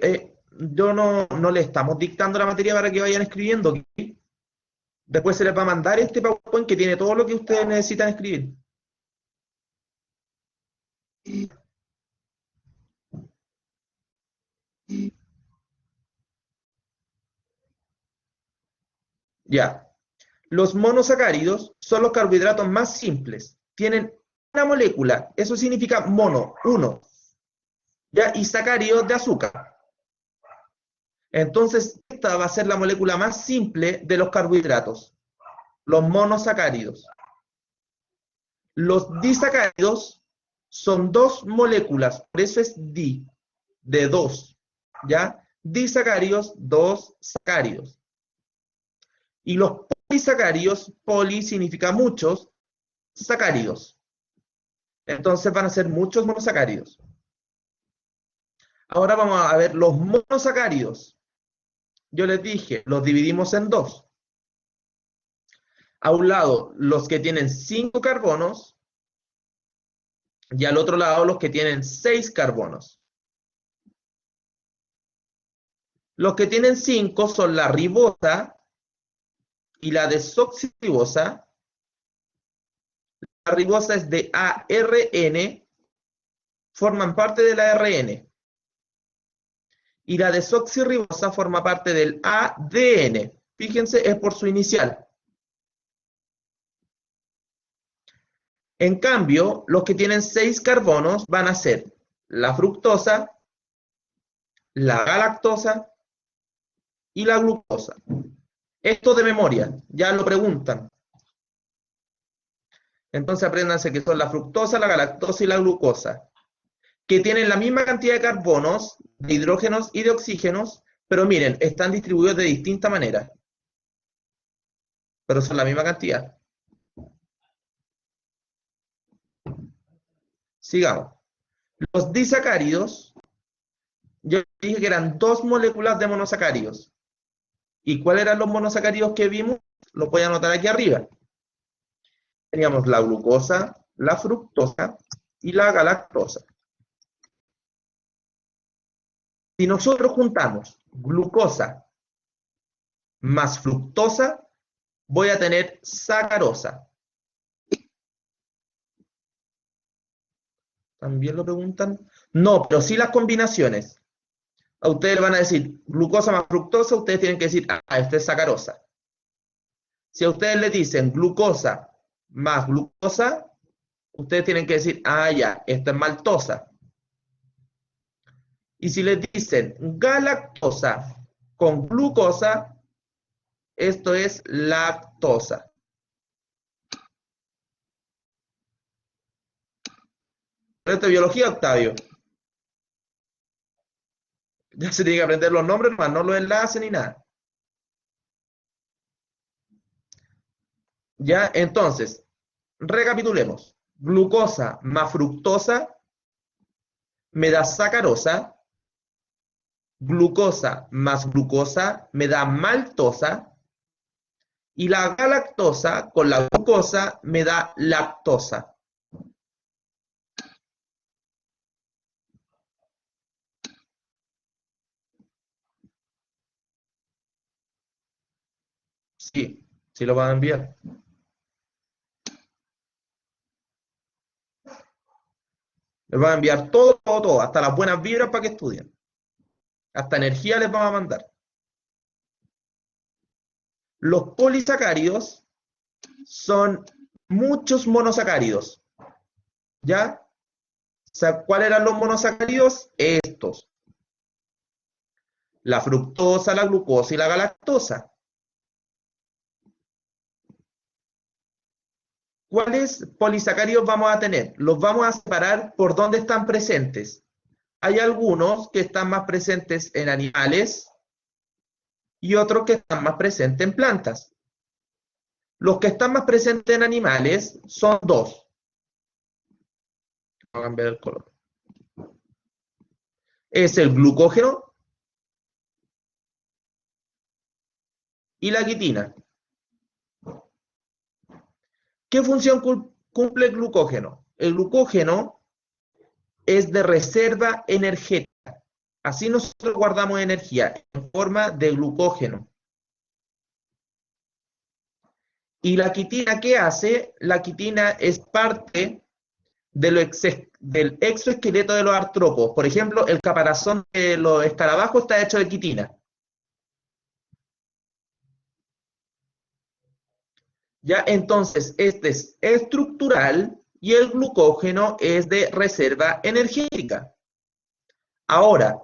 yo no le estamos dictando la materia para que vayan escribiendo, ¿ok? Después se les va a mandar este PowerPoint que tiene todo lo que ustedes necesitan escribir. Ya. Los monosacáridos son los carbohidratos más simples. Tienen una molécula, eso significa mono, uno. Ya, y sacáridos de azúcar. Entonces, esta va a ser la molécula más simple de los carbohidratos, los monosacáridos. Los disacáridos son dos moléculas, por eso es di, de dos, ¿ya? Disacáridos, dos sacáridos. Y los polisacáridos, poli significa muchos, sacáridos. Entonces van a ser muchos monosacáridos. Ahora vamos a ver los monosacáridos. Yo les dije, los dividimos en dos. A un lado, los que tienen 5 carbonos, y al otro lado, los que tienen 6 carbonos. Los que tienen 5 son la ribosa y la desoxirribosa. La ribosa es de ARN, forman parte del ARN. Y la desoxirribosa forma parte del ADN. Fíjense, es por su inicial. En cambio, los que tienen 6 carbonos van a ser la fructosa, la galactosa y la glucosa. Esto de memoria, ya lo preguntan. Entonces apréndanse que son la fructosa, la galactosa y la glucosa, que tienen la misma cantidad de carbonos, de hidrógenos y de oxígenos, pero miren, están distribuidos de distinta manera. Pero son la misma cantidad. Sigamos. Los disacáridos, yo dije que eran 2 moléculas de monosacáridos. ¿Y cuáles eran los monosacáridos que vimos? Los voy a anotar aquí arriba. Teníamos la glucosa, la fructosa y la galactosa. Si nosotros juntamos glucosa más fructosa, voy a tener sacarosa. ¿También lo preguntan? No, pero sí las combinaciones. A ustedes le van a decir glucosa más fructosa, ustedes tienen que decir, ah, esta es sacarosa. Si a ustedes le dicen glucosa más glucosa, ustedes tienen que decir, ah, ya, esta es maltosa. Y si les dicen galactosa con glucosa, esto es lactosa. ¿Esto es biología, Octavio? Ya se tiene que aprender los nombres, más no los enlaces ni nada. Ya, entonces, recapitulemos. Glucosa más fructosa me da sacarosa. Glucosa más glucosa me da maltosa. Y la galactosa con la glucosa me da lactosa. Sí, sí lo van a enviar. Les van a enviar todo, todo, todo, hasta las buenas vibras para que estudien. Hasta energía les vamos a mandar. Los polisacáridos son muchos monosacáridos. ¿Ya? O sea, ¿cuáles eran los monosacáridos? Estos. La fructosa, la glucosa y la galactosa. ¿Cuáles polisacáridos vamos a tener? Los vamos a separar por dónde están presentes. Hay algunos que están más presentes en animales y otros que están más presentes en plantas. Los que están más presentes en animales son 2. Voy a cambiar el color. Es el glucógeno y la quitina. ¿Qué función cumple el glucógeno? El glucógeno es de reserva energética. Así nosotros guardamos energía en forma de glucógeno. ¿Y la quitina qué hace? La quitina es parte del exoesqueleto de los artrópodos. Por ejemplo, el caparazón de los escarabajos está hecho de quitina. Ya, entonces, este es estructural y el glucógeno es de reserva energética. Ahora,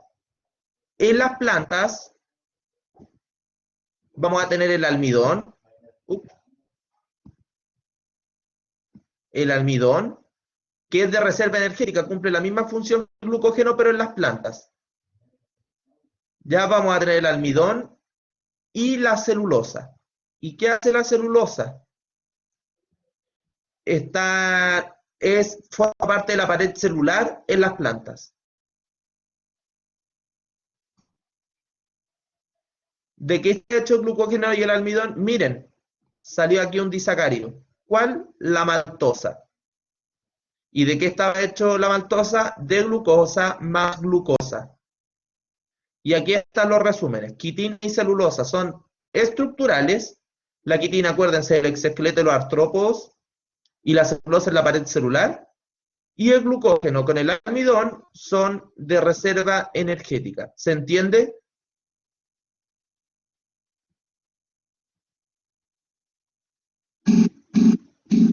en las plantas vamos a tener el almidón. El almidón, que es de reserva energética, cumple la misma función que el glucógeno, pero en las plantas. Ya vamos a tener el almidón y la celulosa. ¿Y qué hace la celulosa? Forma parte de la pared celular en las plantas. ¿De qué está hecho el glucógeno y el almidón? Miren, salió aquí un disacárido. ¿Cuál? La maltosa. ¿Y de qué estaba hecho la maltosa? De glucosa más glucosa. Y aquí están los resúmenes. Quitina y celulosa son estructurales. La quitina, acuérdense, del exoesqueleto de los artrópodos. Y la celulosa es la pared celular. Y el glucógeno con el almidón son de reserva energética. ¿Se entiende?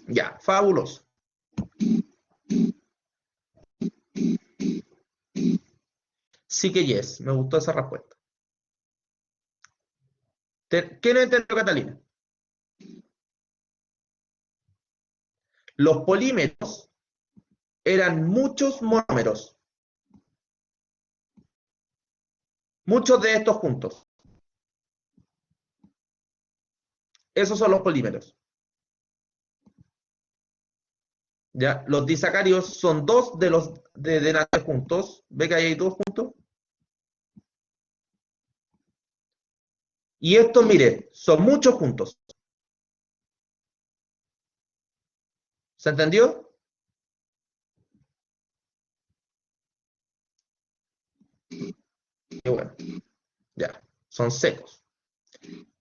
Ya, fabuloso. Sí que yes, me gustó esa respuesta. ¿Qué no entendió Catalina? Los polímeros eran muchos monómeros. Muchos de estos juntos. Esos son los polímeros. ¿Ya? Los disacáridos son dos de los de juntos. ¿Ve que ahí hay dos juntos? Y estos, mire, son muchos juntos. ¿Se entendió? Qué bueno. Ya, son secos.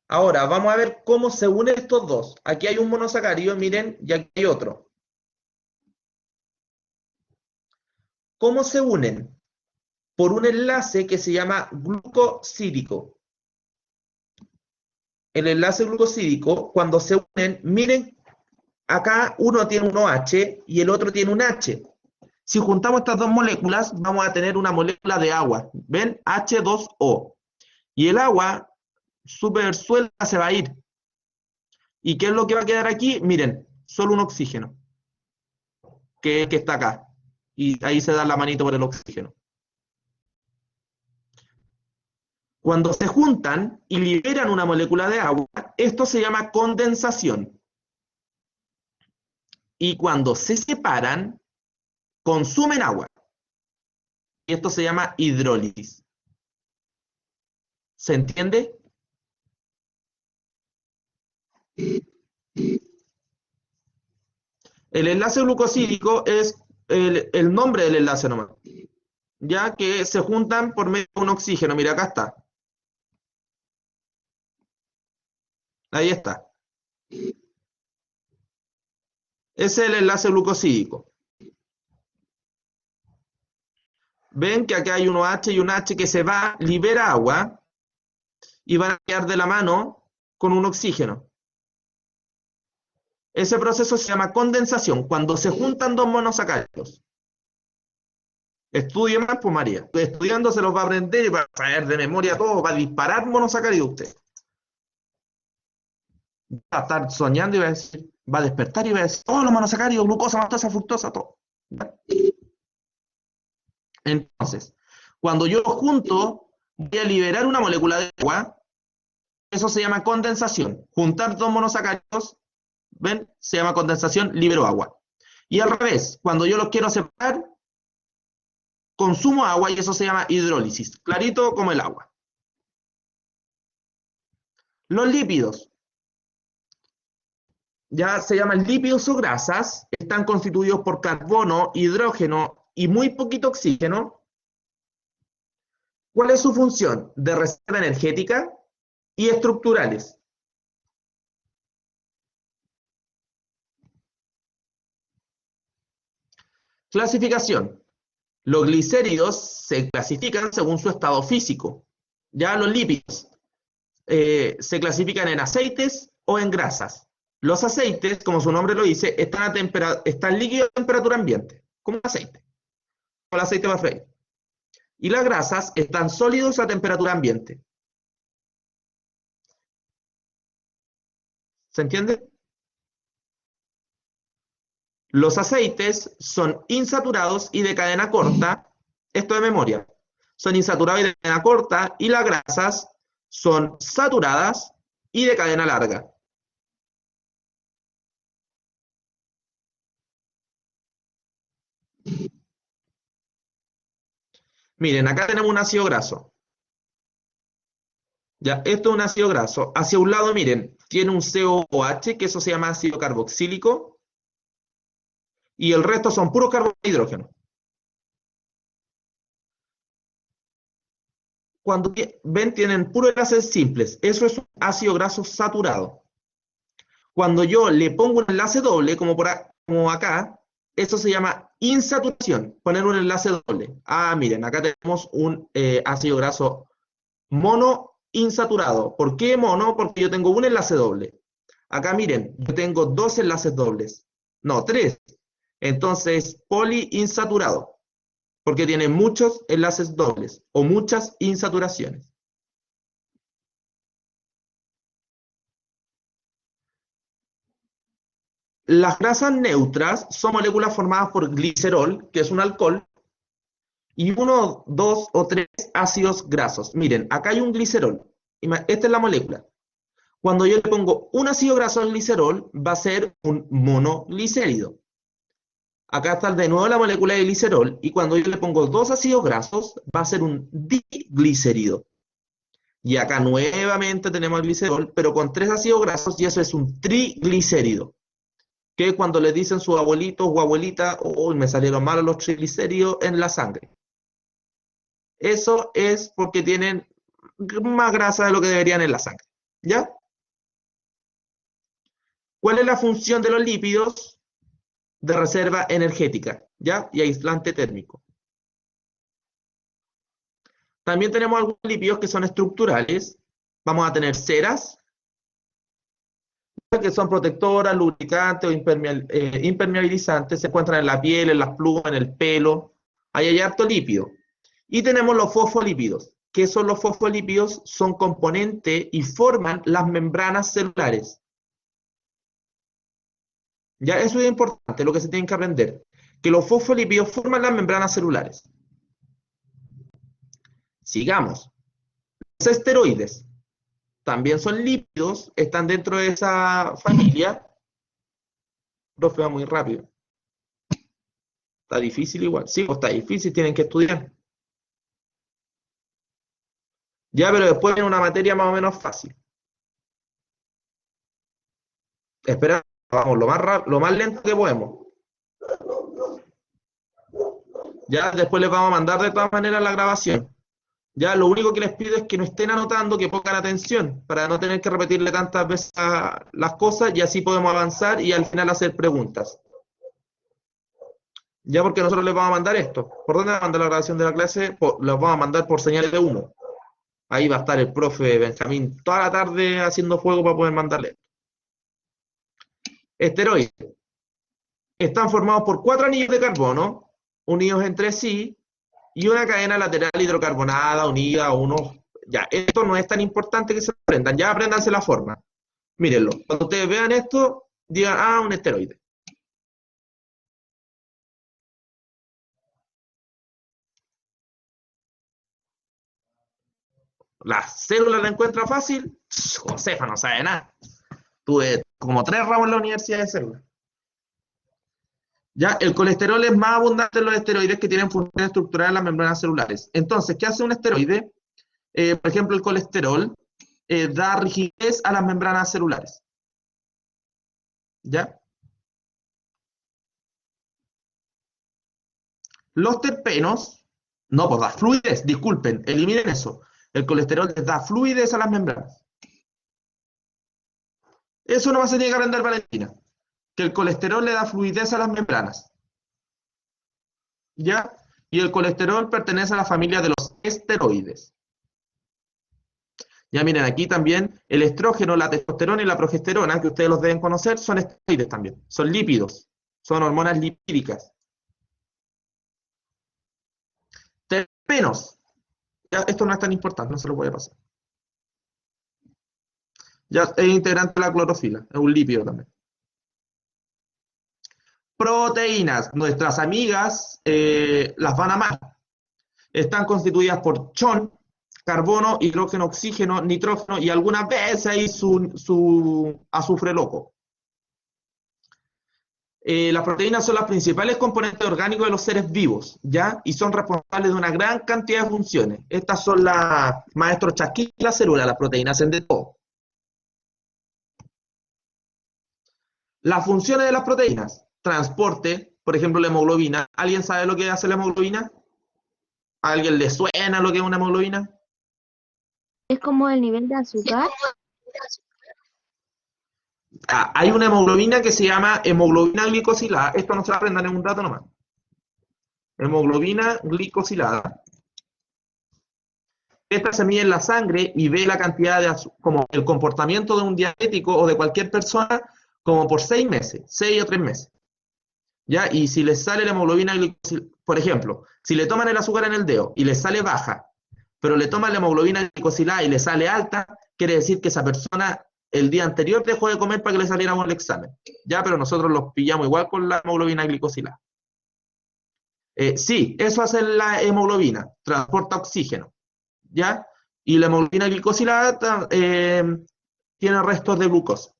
Ahora, vamos a ver cómo se unen estos dos. Aquí hay un monosacárido, miren, y aquí hay otro. ¿Cómo se unen? Por un enlace que se llama glucosídico. El enlace glucosídico, cuando se unen, miren, acá uno tiene un OH y el otro tiene un H. Si juntamos estas dos moléculas, vamos a tener una molécula de agua. ¿Ven? H2O. Y el agua, súper suelta, se va a ir. ¿Y qué es lo que va a quedar aquí? Miren, solo un oxígeno, que está acá. Y ahí se da la manito por el oxígeno. Cuando se juntan y liberan una molécula de agua, esto se llama condensación. Y cuando se separan, consumen agua. Y esto se llama hidrólisis. ¿Se entiende? El enlace glucosídico es el nombre del enlace nomás. Ya que se juntan por medio de un oxígeno. Mira, acá está. Ahí está. Ese es el enlace glucosídico. Ven que acá hay un OH y un H que se va, libera agua y van a quedar de la mano con un oxígeno. Ese proceso se llama condensación, cuando se juntan dos monosacáridos. Estudie más, pues María. Estudiando se los va a aprender y va a saber de memoria todo, va a disparar monosacáridos usted. Va a estar soñando y va a decir, va a despertar y va a decir, oh, los monosacáridos, glucosa, maltosa, fructosa, todo. Entonces, cuando yo junto, voy a liberar una molécula de agua, eso se llama condensación. Juntar dos monosacáridos, ¿ven? Se llama condensación, libero agua. Y al revés, cuando yo los quiero separar, consumo agua y eso se llama hidrólisis. Clarito como el agua. Los lípidos, ya se llaman lípidos o grasas, están constituidos por carbono, hidrógeno y muy poquito oxígeno. ¿Cuál es su función? De reserva energética y estructurales. Clasificación. Los glicéridos se clasifican según su estado físico. Ya los lípidos se clasifican en aceites o en grasas. Los aceites, como su nombre lo dice, están líquidos a temperatura ambiente, como el aceite. Como el aceite va a freír. Y las grasas están sólidos a temperatura ambiente. ¿Se entiende? Los aceites son insaturados y de cadena corta, esto de memoria, son insaturados y de cadena corta, y las grasas son saturadas y de cadena larga. Miren, acá tenemos un ácido graso. Ya, esto es un ácido graso. Hacia un lado, miren, tiene un COOH, que eso se llama ácido carboxílico, y el resto son puros carbonos de hidrógeno. Cuando ven, tienen puros enlaces simples. Eso es un ácido graso saturado. Cuando yo le pongo un enlace doble, como acá, eso se llama insaturación, poner un enlace doble. Ah, miren, acá tenemos un ácido graso monoinsaturado. ¿Por qué mono? Porque yo tengo un enlace doble. Acá miren, yo tengo dos enlaces dobles. No, tres. Entonces, poliinsaturado. porque tiene muchos enlaces dobles o muchas insaturaciones. Las grasas neutras son moléculas formadas por glicerol, que es un alcohol, y 1, 2 o 3 ácidos grasos. Miren, acá hay un glicerol. Esta es la molécula. Cuando yo le pongo un ácido graso al glicerol, va a ser un monoglicérido. Acá está de nuevo la molécula de glicerol, y cuando yo le pongo 2 ácidos grasos, va a ser un diglicérido. Y acá nuevamente tenemos el glicerol, pero con 3 ácidos grasos, y eso es un triglicérido. Que cuando le dicen sus abuelitos o abuelita, oh, me salieron malos los triglicéridos en la sangre. Eso es porque tienen más grasa de lo que deberían en la sangre. ¿Ya? ¿Cuál es la función de los lípidos? De reserva energética, ¿ya? Y aislante térmico. También tenemos algunos lípidos que son estructurales. Vamos a tener ceras, que son protectoras, lubricantes o impermeabilizantes. Se encuentran en la piel, en las plumas, en el pelo. Ahí hay harto lípido. Y tenemos los fosfolípidos. ¿Qué son los fosfolípidos? Son componentes y forman las membranas celulares. Ya, eso es importante, lo que se tienen que aprender. Que los fosfolípidos forman las membranas celulares. Sigamos. Los esteroides también son lípidos, están dentro de esa familia. Profe, va muy rápido. Está difícil igual. Sí, pues está difícil, tienen que estudiar. Ya, pero después viene una materia más o menos fácil. Espera, vamos, lo más lento que podemos. Ya, después les vamos a mandar de todas maneras la grabación. Ya, lo único que les pido es que no estén anotando, que pongan atención, para no tener que repetirle tantas veces las cosas, y así podemos avanzar y al final hacer preguntas. Ya, porque nosotros les vamos a mandar esto. ¿Por dónde va a mandar la grabación de la clase? Los vamos a mandar por señales de humo. Ahí va a estar el profe Benjamín toda la tarde haciendo fuego para poder mandarle esto. Esteroides. Están formados por 4 anillos de carbono, unidos entre sí, y una cadena lateral hidrocarbonada unida a unos... Ya, esto no es tan importante que se aprendan, ya apréndanse la forma. Mírenlo, cuando ustedes vean esto, digan, ah, un esteroide. ¿Las células la encuentra fácil? Josefa no sabe nada. Tuve como 3 ramos en la universidad de células. Ya, el colesterol es más abundante en los esteroides que tienen funciones estructurales en las membranas celulares. Entonces, ¿qué hace un esteroide? Por ejemplo, el colesterol da rigidez a las membranas celulares. ¿Ya? Los terpenos, no, pues da fluidez, disculpen, eliminen eso. El colesterol les da fluidez a las membranas. Eso nomás se tiene que aprender, Valentina. Que el colesterol le da fluidez a las membranas. ¿Ya? Y el colesterol pertenece a la familia de los esteroides. Ya miren, aquí también el estrógeno, la testosterona y la progesterona, que ustedes los deben conocer, son esteroides también. Son lípidos. Son hormonas lipídicas. Terpenos. Ya, esto no es tan importante, no se lo voy a pasar. Ya es integrante de la clorofila, es un lípido también. Proteínas, nuestras amigas las van a amar. Están constituidas por chon, carbono, hidrógeno, oxígeno, nitrógeno y algunas veces ahí su azufre loco. Las proteínas son las principales componentes orgánicos de los seres vivos, ¿ya? Y son responsables de una gran cantidad de funciones. Estas son las maestros chasquillas de la célula, las proteínas hacen de todo. Las funciones de las proteínas, transporte, por ejemplo la hemoglobina. ¿Alguien sabe lo que hace la hemoglobina? ¿A alguien le suena lo que es una hemoglobina? Es como el nivel de azúcar. Hay una hemoglobina que se llama hemoglobina glicosilada. Esto no se lo aprendan en un rato nomás. Hemoglobina glicosilada. Esta se mide en la sangre y ve la cantidad de como el comportamiento de un diabético o de cualquier persona como por 6 meses, 6 o 3 meses. ¿Ya? Y si les sale la hemoglobina glicosilada, por ejemplo, si le toman el azúcar en el dedo y le sale baja, pero le toman la hemoglobina glicosilada y le sale alta, quiere decir que esa persona el día anterior dejó de comer para que le saliéramos el examen. Ya, pero nosotros los pillamos igual con la hemoglobina glicosilada. Sí, eso hace la hemoglobina, transporta oxígeno. ¿Ya? Y la hemoglobina glicosilada tiene restos de glucosa.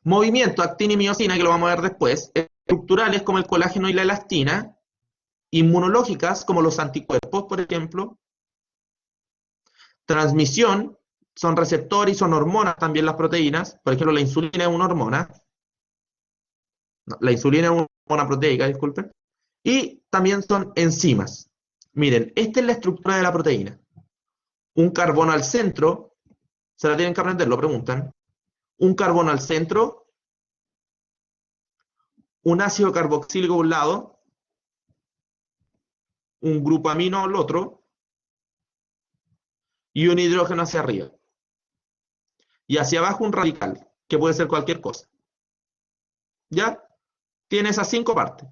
Movimiento, actina y miosina, que lo vamos a ver después, estructurales como el colágeno y la elastina, inmunológicas como los anticuerpos, por ejemplo. Transmisión, son receptores y son hormonas también las proteínas. Por ejemplo, la insulina es una hormona. No, la insulina es una hormona proteica, disculpen. Y también son enzimas. Miren, esta es la estructura de la proteína. Un carbono al centro, se la tienen que aprender, lo preguntan. Un carbono al centro, un ácido carboxílico a un lado, un grupo amino al otro, y un hidrógeno hacia arriba. Y hacia abajo un radical, que puede ser cualquier cosa. ¿Ya? Tiene esas 5 partes.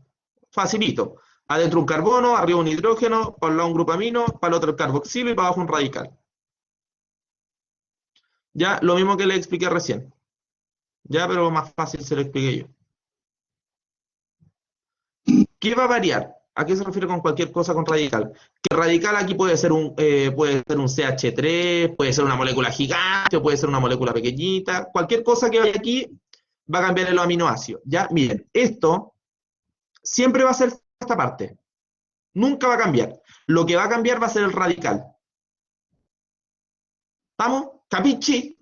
Facilito. Adentro un carbono, arriba un hidrógeno, para el lado un grupo amino, para el otro el carboxilo y para abajo un radical. Ya, lo mismo que le expliqué recién. Ya, pero más fácil se lo expliqué yo. ¿Qué va a variar? ¿A qué se refiere con cualquier cosa con radical? Que radical aquí puede ser un CH3, puede ser una molécula gigante, o puede ser una molécula pequeñita. Cualquier cosa que vaya aquí va a cambiar el aminoácido. Ya, miren, esto siempre va a ser esta parte. Nunca va a cambiar. Lo que va a cambiar va a ser el radical. ¿Vamos? ¿Capichi?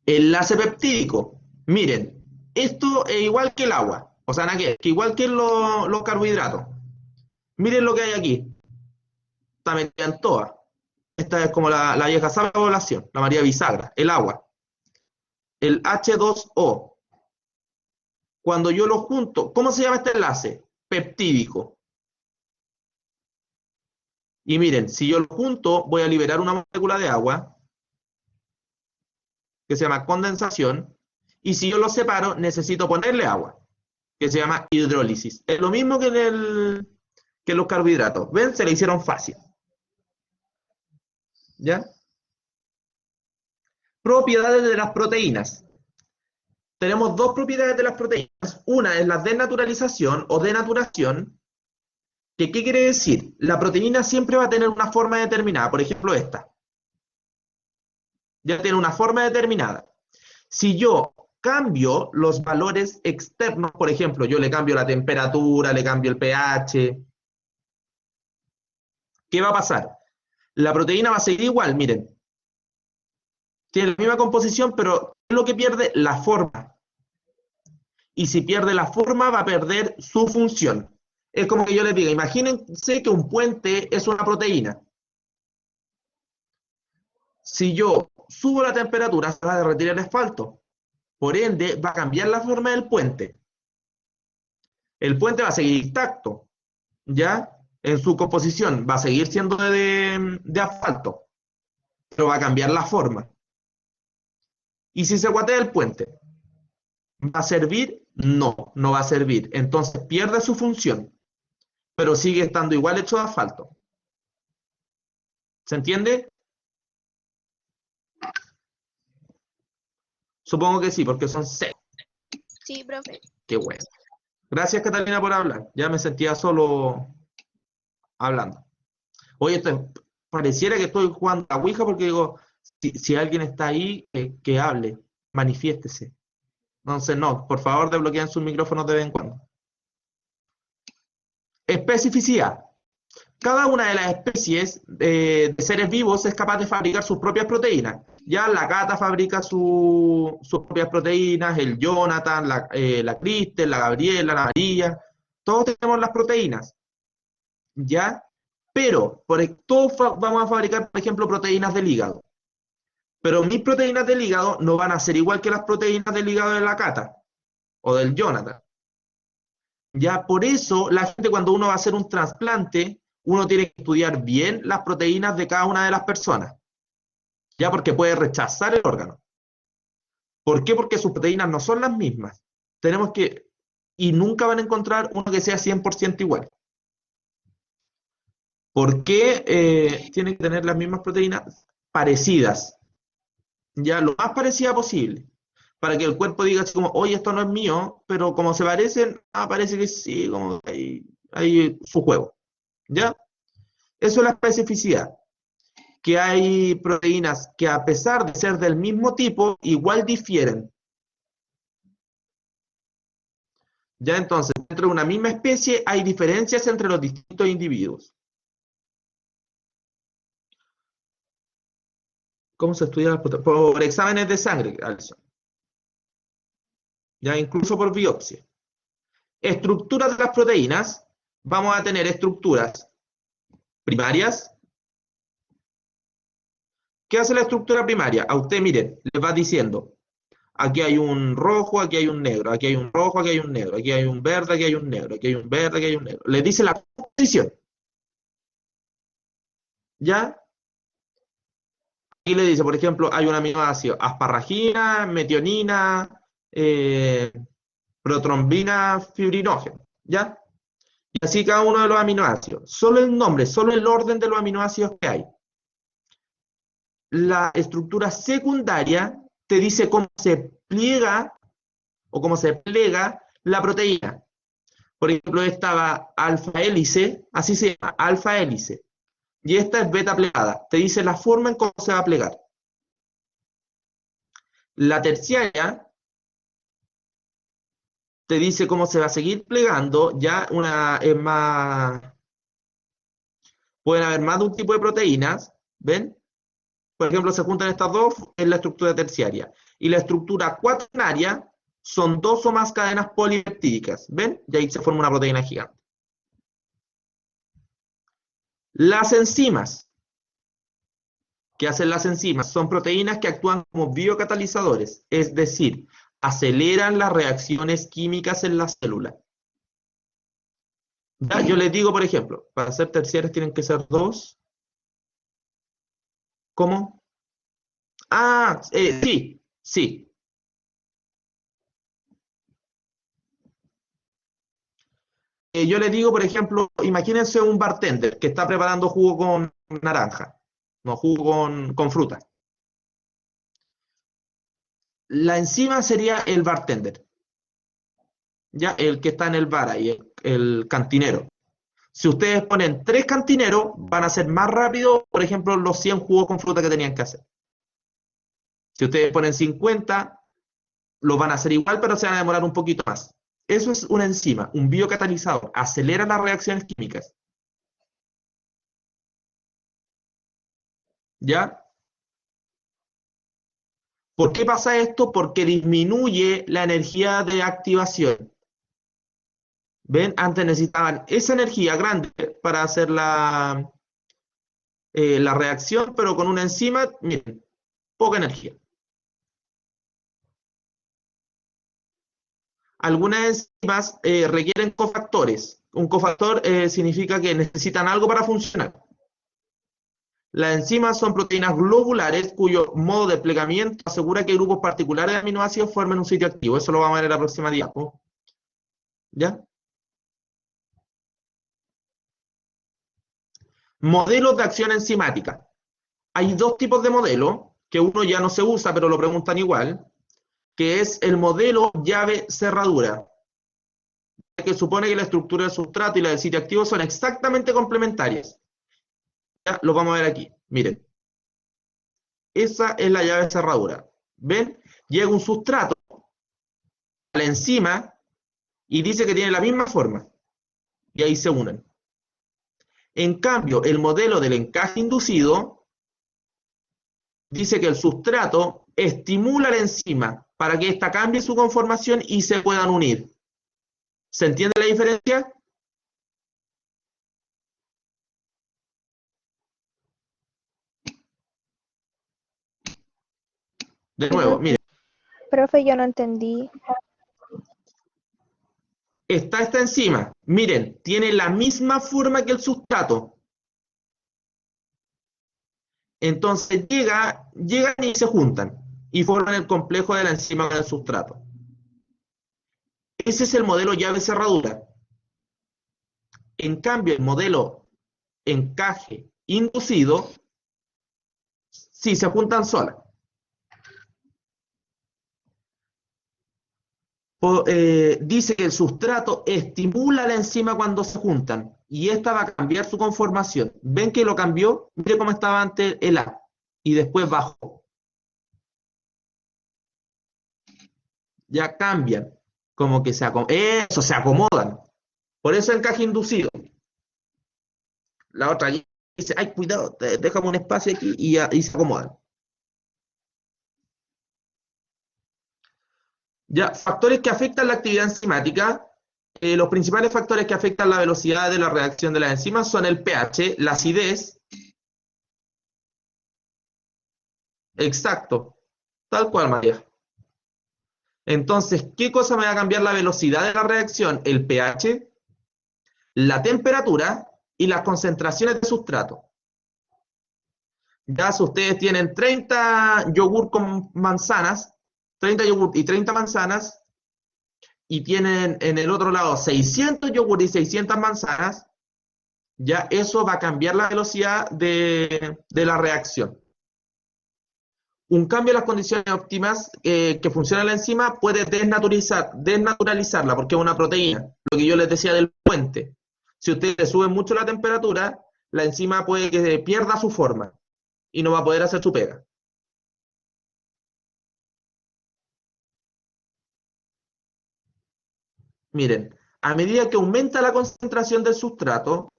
Enlace peptídico. Miren, esto es igual que el agua. O sea, que igual que los carbohidratos. Miren lo que hay aquí. Está metida en todas. Esta es como la vieja sabe de población, la María Bisagra, el agua. El H2O. Cuando yo lo junto, ¿cómo se llama este enlace? Peptídico. Y miren, si yo lo junto, voy a liberar una molécula de agua, que se llama condensación, y si yo lo separo, necesito ponerle agua, que se llama hidrólisis. Es lo mismo que en los carbohidratos. ¿Ven? Se le hicieron fácil. ¿Ya? Propiedades de las proteínas. Tenemos 2 propiedades de las proteínas. Una es la desnaturalización o denaturación. ¿Qué quiere decir? La proteína siempre va a tener una forma determinada. Por ejemplo, esta. Ya tiene una forma determinada. Si yo cambio los valores externos, por ejemplo, yo le cambio la temperatura, le cambio el pH, ¿qué va a pasar? La proteína va a seguir igual, miren. Tiene la misma composición, pero ¿qué es lo que pierde? La forma. Y si pierde la forma, va a perder su función. Es como que yo les diga, imagínense que un puente es una proteína. Si yo subo la temperatura, se va a derretir el asfalto. Por ende, va a cambiar la forma del puente. El puente va a seguir intacto, ¿ya? En su composición, va a seguir siendo de asfalto, pero va a cambiar la forma. ¿Y si se guatea el puente? ¿Va a servir? No, no va a servir. Entonces pierde su función, pero sigue estando igual hecho de asfalto. ¿Se entiende? Supongo que sí, porque son 6. Sí, profe. Qué bueno. Gracias, Catalina, por hablar. Ya me sentía solo hablando. Oye, pareciera que estoy jugando a Ouija porque digo, si alguien está ahí, que hable, manifiéstese. Entonces, no, por favor, desbloqueen sus micrófonos de vez en cuando. Especificidad. Cada una de las especies de seres vivos es capaz de fabricar sus propias proteínas. Ya la Cata fabrica sus propias proteínas, el Jonathan, la Cristel, la Gabriela, la María. Todos tenemos las proteínas. ¿Ya? Pero todos vamos a fabricar, por ejemplo, proteínas del hígado. Pero mis proteínas del hígado no van a ser igual que las proteínas del hígado de la Cata o del Jonathan. Ya por eso la gente cuando uno va a hacer un trasplante, uno tiene que estudiar bien las proteínas de cada una de las personas. Ya porque puede rechazar el órgano. ¿Por qué? Porque sus proteínas no son las mismas. Tenemos que, y nunca van a encontrar uno que sea 100% igual. ¿Por qué tienen que tener las mismas proteínas parecidas? Ya, lo más parecida posible. Para que el cuerpo diga así como, oye, esto no es mío, pero como se parecen, parece que sí, como hay su juego. ¿Ya? Eso es la especificidad. Que hay proteínas que a pesar de ser del mismo tipo, igual difieren. Ya entonces, dentro de una misma especie hay diferencias entre los distintos individuos. ¿Cómo se estudia las proteínas? Por exámenes de sangre, Alison. Ya incluso por biopsia. Estructuras de las proteínas. Vamos a tener estructuras primarias. ¿Qué hace la estructura primaria? A usted, miren, les va diciendo, aquí hay un rojo, aquí hay un negro, aquí hay un rojo, aquí hay un negro, aquí hay un verde, aquí hay un negro, aquí hay un verde, aquí hay un negro. Les dice la composición. ¿Ya? Aquí le dice, por ejemplo, hay un aminoácido, asparragina, metionina, protrombina, fibrinógeno. ¿Ya? Y así cada uno de los aminoácidos. Solo el nombre, solo el orden de los aminoácidos que hay. La estructura secundaria te dice cómo se pliega o cómo se plega la proteína. Por ejemplo, esta va alfa hélice, así se llama, alfa hélice. Y esta es beta plegada. Te dice la forma en cómo se va a plegar. La terciaria te dice cómo se va a seguir plegando. Ya una es más... Pueden haber más de un tipo de proteínas. ¿Ven? Por ejemplo, se juntan estas dos en la estructura terciaria. Y la estructura cuaternaria son dos o más cadenas polipeptídicas. ¿Ven? Y ahí se forma una proteína gigante. Las enzimas. ¿Qué hacen las enzimas? Son proteínas que actúan como biocatalizadores, es decir, aceleran las reacciones químicas en la célula. Ya, yo les digo, por ejemplo, para ser terciarias tienen que ser dos. ¿Cómo? Sí, sí. Yo les digo, por ejemplo, imagínense un bartender que está preparando jugo con naranja, no jugo con fruta. La enzima sería el bartender, ya el que está en el bar ahí, el cantinero. Si ustedes ponen 3 cantineros, van a ser más rápido, por ejemplo, los 100 jugos con fruta que tenían que hacer. Si ustedes ponen 50, los van a hacer igual, pero se van a demorar un poquito más. Eso es una enzima, un biocatalizador, acelera las reacciones químicas. ¿Ya? ¿Por qué pasa esto? Porque disminuye la energía de activación. ¿Ven? Antes necesitaban esa energía grande para hacer la reacción, pero con una enzima, miren, poca energía. Algunas enzimas requieren cofactores. Un cofactor significa que necesitan algo para funcionar. Las enzimas son proteínas globulares cuyo modo de plegamiento asegura que grupos particulares de aminoácidos formen un sitio activo. Eso lo vamos a ver en la próxima diapo. ¿Ya? Modelos de acción enzimática. Hay dos tipos de modelos, que uno ya no se usa, pero lo preguntan igual, que es el modelo llave-cerradura, que supone que la estructura del sustrato y la del sitio activo son exactamente complementarias. Ya, lo vamos a ver aquí. Miren. Esa es la llave-cerradura. ¿Ven? Llega un sustrato a la enzima y dice que tiene la misma forma. Y ahí se unen. En cambio, el modelo del encaje inducido dice que el sustrato estimula la enzima para que ésta cambie su conformación y se puedan unir. ¿Se entiende la diferencia? De nuevo, miren. Profe, yo no entendí. Está esta enzima. Miren, tiene la misma forma que el sustrato. Entonces llegan y se juntan. y forman el complejo de la enzima con el sustrato. Ese es el modelo llave-cerradura. En cambio, el modelo encaje inducido, sí se juntan solas. Dice que el sustrato estimula la enzima cuando se juntan y esta va a cambiar su conformación. ¿Ven que lo cambió? Mire cómo estaba antes el A y después bajó. Ya cambian, como que se acomodan. Por eso encaje inducido. La otra dice, ay, cuidado, déjame un espacio aquí y se acomodan. Ya, factores que afectan la actividad enzimática. Los principales factores que afectan la velocidad de la reacción de las enzimas son el pH, la acidez, exacto, tal cual, María. Entonces, ¿qué cosa me va a cambiar la velocidad de la reacción? El pH, la temperatura y las concentraciones de sustrato. Ya si ustedes tienen 30 yogur con manzanas, 30 yogur y 30 manzanas, y tienen en el otro lado 600 yogur y 600 manzanas, ya eso va a cambiar la velocidad de la reacción. Un cambio en las condiciones óptimas que funciona la enzima puede desnaturalizarla porque es una proteína, lo que yo les decía del puente. Si ustedes suben mucho la temperatura, la enzima puede que pierda su forma y no va a poder hacer su pega. Miren, a medida que aumenta la concentración del sustrato,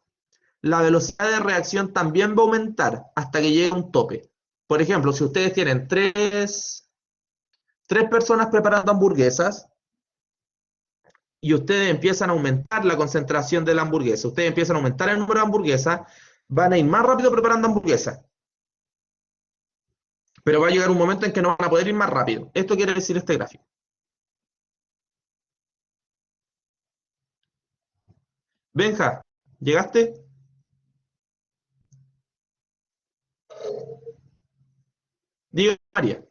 la velocidad de reacción también va a aumentar hasta que llegue a un tope. Por ejemplo, si ustedes tienen tres personas preparando hamburguesas y ustedes empiezan a aumentar la concentración de la hamburguesa, ustedes empiezan a aumentar el número de hamburguesas, van a ir más rápido preparando hamburguesas. Pero va a llegar un momento en que no van a poder ir más rápido. Esto quiere decir este gráfico. Benja, ¿llegaste? Diga, María.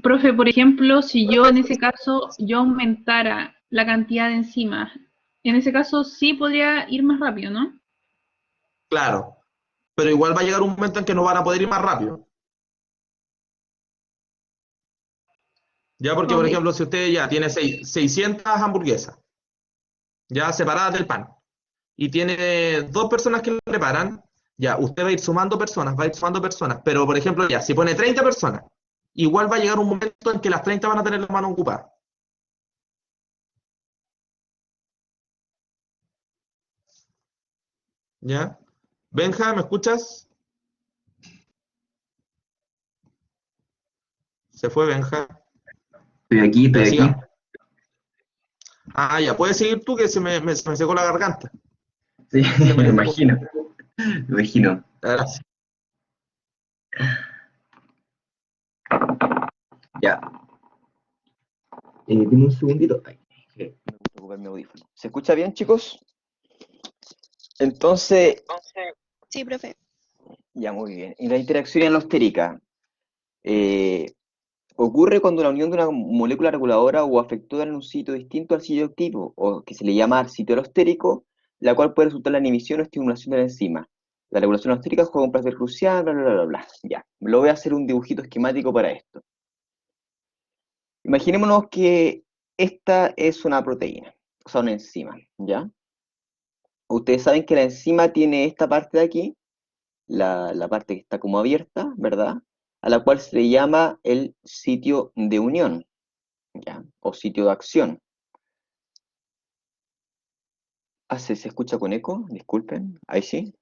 Profe, por ejemplo, si yo en ese caso yo aumentara la cantidad de enzimas, en ese caso sí podría ir más rápido, ¿no? Claro, pero igual va a llegar un momento en que no van a poder ir más rápido. Ya porque, por Ok. ejemplo, si usted ya tiene 600 hamburguesas, ya separadas del pan, y tiene dos personas que la preparan, ya usted va a ir sumando personas, pero por ejemplo, ya, si pone 30 personas, igual va a llegar un momento en que las 30 van a tener las manos ocupadas. ¿Ya? Benja, ¿me escuchas? Se fue Benja. Estoy aquí, Ya, estoy aquí. sigamos. Ah, ya, puedes seguir tú que se me secó la garganta. Sí, Se me me- imagino. Me imagino. Gracias. Ya. Dime un segundito. Ay, que me gusta ocupar mi audífono. ¿Se escucha bien, chicos? Entonces, Sí, profe. ya muy bien. Y la interacción alostérica ocurre cuando la unión de una molécula reguladora o afectora en un sitio distinto al sitio activo, o que se le llama sitio alostérico, la cual puede resultar la inhibición o estimulación de la enzima. La regulación alostérica juega un papel crucial, bla, bla, bla, bla, bla. Ya, lo voy a hacer un dibujito esquemático para esto. Imaginémonos que esta es una proteína, o sea, una enzima, ¿ya? Ustedes saben que la enzima tiene esta parte de aquí, la parte que está como abierta, ¿verdad? A la cual se le llama el sitio de unión, ¿ya? O sitio de acción. Ah, ¿se escucha con eco? Disculpen, ahí sí.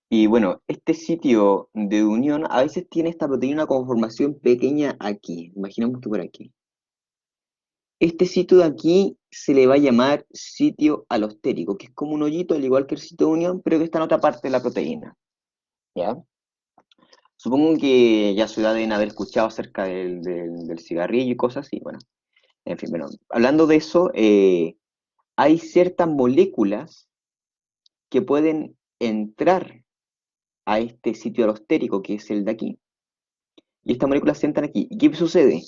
Y bueno, este sitio de unión a veces tiene esta proteína con formación pequeña aquí. Imaginemos que por aquí. Este sitio de aquí se le va a llamar sitio alostérico, que es como un hoyito, al igual que el sitio de unión, pero que está en otra parte de la proteína. ¿Ya? Supongo que ya se deben haber escuchado acerca del cigarrillo y cosas así. Bueno, en fin, bueno, hablando de eso, hay ciertas moléculas que pueden entrar a este sitio alostérico, que es el de aquí. Y estas moléculas se entran aquí. ¿Y qué sucede?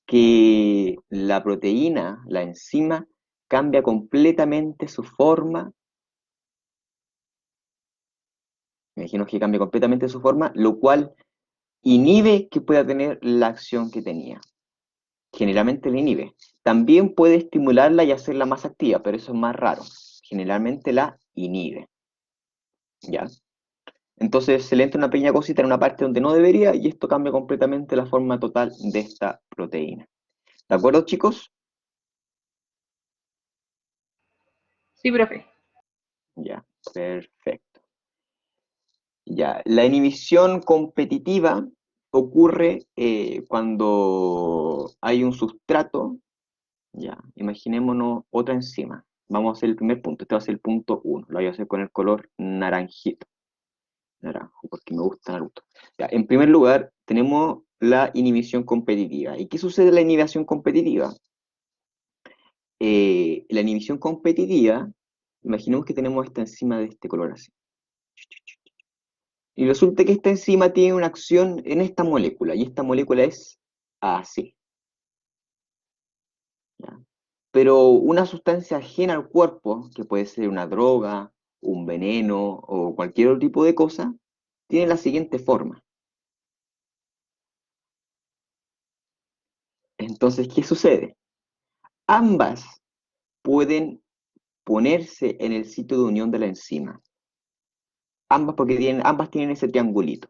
Que la proteína, la enzima, cambia completamente su forma. Imagino que cambia completamente su forma, lo cual inhibe que pueda tener la acción que tenía. Generalmente la inhibe. También puede estimularla y hacerla más activa, pero eso es más raro. Generalmente la inhibe. ¿Ya? Entonces se le entra una pequeña cosita en una parte donde no debería y esto cambia completamente la forma total de esta proteína. ¿De acuerdo, chicos? Sí, profe. Ya, perfecto. Ya, la inhibición competitiva ocurre cuando hay un sustrato. Ya, imaginémonos otra enzima. Vamos a hacer el primer punto. Este va a ser el punto 1. Lo voy a hacer con el color naranjito. Naranjo, porque me gusta Naruto. Ya, en primer lugar, tenemos la inhibición competitiva. ¿Y qué sucede en la inhibición competitiva? La inhibición competitiva, imaginemos que tenemos esta enzima de este color así. Y resulta que esta enzima tiene una acción en esta molécula, y esta molécula es así. ¿Ya? Pero una sustancia ajena al cuerpo, que puede ser una droga, un veneno o cualquier otro tipo de cosa, tiene la siguiente forma. Entonces, ¿qué sucede? Ambas pueden ponerse en el sitio de unión de la enzima. Ambas tienen ese triangulito,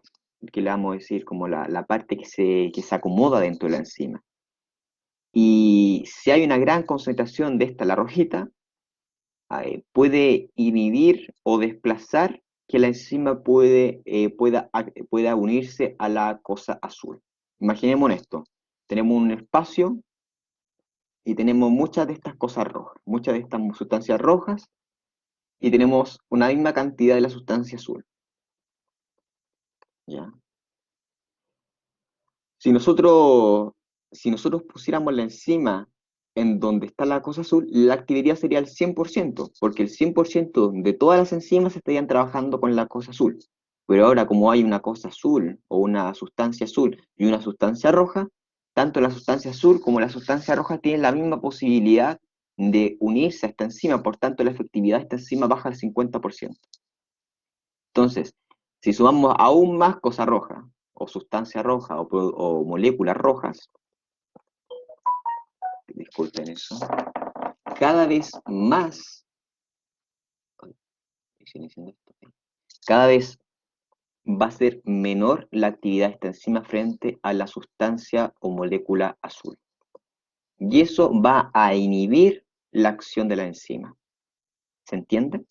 que le vamos a decir como la parte que se acomoda dentro de la enzima. Y si hay una gran concentración de esta, la rojita, puede inhibir o desplazar que la enzima pueda unirse a la cosa azul. Imaginemos esto, tenemos un espacio y tenemos muchas de estas cosas rojas, muchas de estas sustancias rojas, y tenemos una misma cantidad de la sustancia azul. ¿Ya? Si nosotros, si nosotros pusiéramos la enzima en donde está la cosa azul, la actividad sería el 100%, porque el 100% de todas las enzimas estarían trabajando con la cosa azul. Pero ahora, como hay una cosa azul o una sustancia azul y una sustancia roja, tanto la sustancia azul como la sustancia roja tienen la misma posibilidad de unirse a esta enzima, por tanto la efectividad de esta enzima baja al 50%. Entonces, si sumamos aún más cosa roja, o sustancia roja, o moléculas rojas, disculpen eso, cada vez más, cada vez va a ser menor la actividad de esta enzima frente a la sustancia o molécula azul. Y eso va a inhibir la acción de la enzima. ¿Se entiende?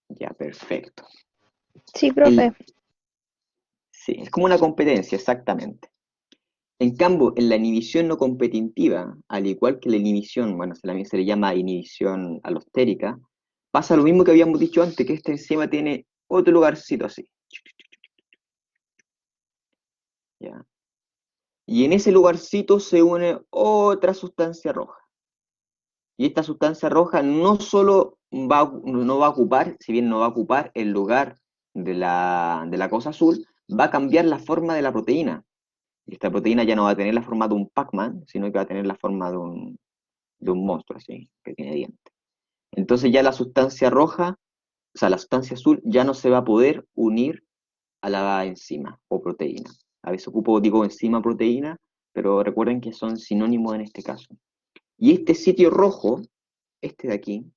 Ya, perfecto. Sí, profe. Sí, es como una competencia, exactamente. En cambio, en la inhibición no competitiva, al igual que la inhibición, bueno, también se le llama inhibición alostérica, pasa lo mismo que habíamos dicho antes, que esta enzima tiene otro lugarcito así. ¿Ya? Y en ese lugarcito se une otra sustancia roja. Y esta sustancia roja no solo no va a ocupar, si bien no va a ocupar el lugar de la cosa azul, va a cambiar la forma de la proteína. Y esta proteína ya no va a tener la forma de un Pac-Man, sino que va a tener la forma de un monstruo así, que tiene dientes. Entonces ya la sustancia roja, o sea, la sustancia azul ya no se va a poder unir a la enzima o proteína. A veces digo enzima proteína, pero recuerden que son sinónimos en este caso. Y este sitio rojo, este de aquí,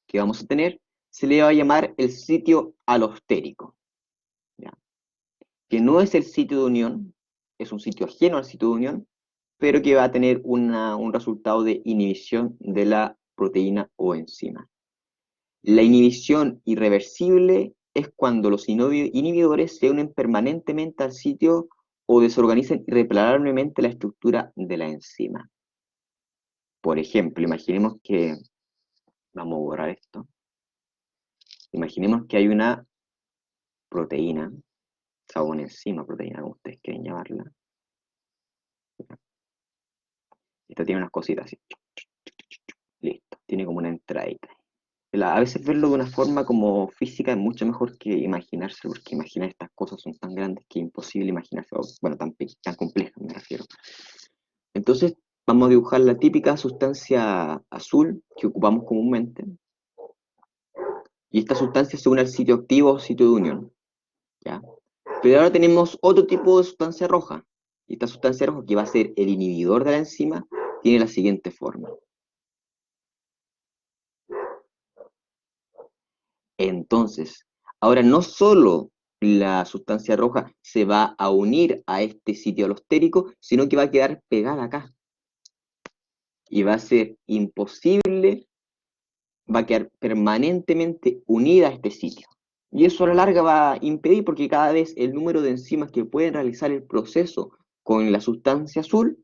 que vamos a tener, se le va a llamar el sitio alostérico, ¿ya? Que no es el sitio de unión, es un sitio ajeno al sitio de unión, pero que va a tener un resultado de inhibición de la proteína o enzima. La inhibición irreversible es cuando los inhibidores se unen permanentemente al sitio o desorganizan irreparablemente la estructura de la enzima. Por ejemplo, imaginemos que, vamos a borrar esto, imaginemos que hay una proteína, o una enzima proteína, como ustedes quieren llamarla. Esta tiene unas cositas así. Listo. tiene como una entradita. A veces verlo de una forma como física es mucho mejor que imaginarse, porque imaginar estas cosas son tan grandes que es imposible imaginarse, bueno, tan complejas me refiero. Entonces, vamos a dibujar la típica sustancia azul que ocupamos comúnmente. Y esta sustancia se une al sitio activo o sitio de unión, ¿ya? Pero ahora tenemos otro tipo de sustancia roja. Y esta sustancia roja, que va a ser el inhibidor de la enzima, tiene la siguiente forma. Entonces, ahora no solo la sustancia roja se va a unir a este sitio alostérico, sino que va a quedar pegada acá. Y va a ser imposible, va a quedar permanentemente unida a este sitio. Y eso a la larga va a impedir, porque cada vez el número de enzimas que pueden realizar el proceso con la sustancia azul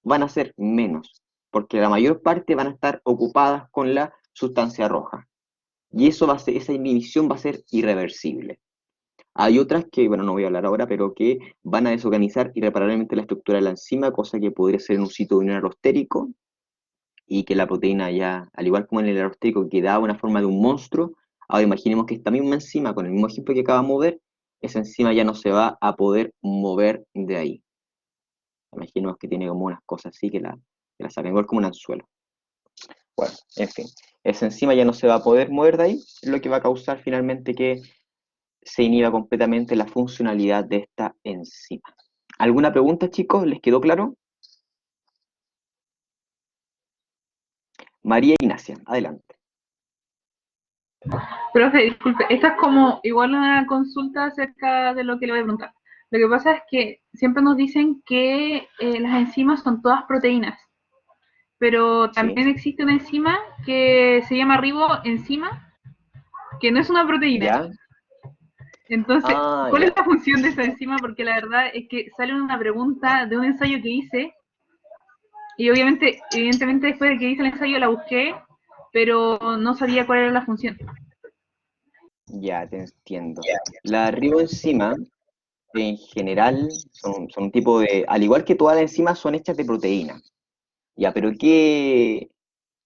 van a ser menos, porque la mayor parte van a estar ocupadas con la sustancia roja. Y eso va a ser, esa inhibición va a ser irreversible. Hay otras que, bueno, no voy a hablar ahora, pero que van a desorganizar irreparablemente la estructura de la enzima, cosa que podría ser en un sitio de unión alostérico, y que la proteína ya, al igual como en el alostérico, que da una forma de un monstruo, ahora imaginemos que esta misma enzima, con el mismo ejemplo que acabamos de ver, esa enzima ya no se va a poder mover de ahí. Imaginemos que tiene como unas cosas así que la sacan, igual como un anzuelo. Bueno, en fin, esa enzima ya no se va a poder mover de ahí, lo que va a causar finalmente que se inhiba completamente la funcionalidad de esta enzima. ¿Alguna pregunta, chicos? ¿Les quedó claro? María Ignacia, adelante. Profe, disculpe, esta es como igual una consulta acerca de lo que le voy a preguntar. Lo que pasa es que siempre nos dicen que las enzimas son todas proteínas, pero también Sí. existe una enzima que se llama riboenzima, que no es una proteína. ¿Ya? Entonces, ¿cuál Ya. es la función de esa enzima? Porque la verdad es que sale una pregunta de un ensayo que hice, y obviamente, evidentemente después de que hice el ensayo la busqué, pero no sabía cuál era la función. Ya, te entiendo. La riboenzima, en general, son un tipo de... Al igual que todas las enzimas, son hechas de proteína. Ya, pero ¿qué...?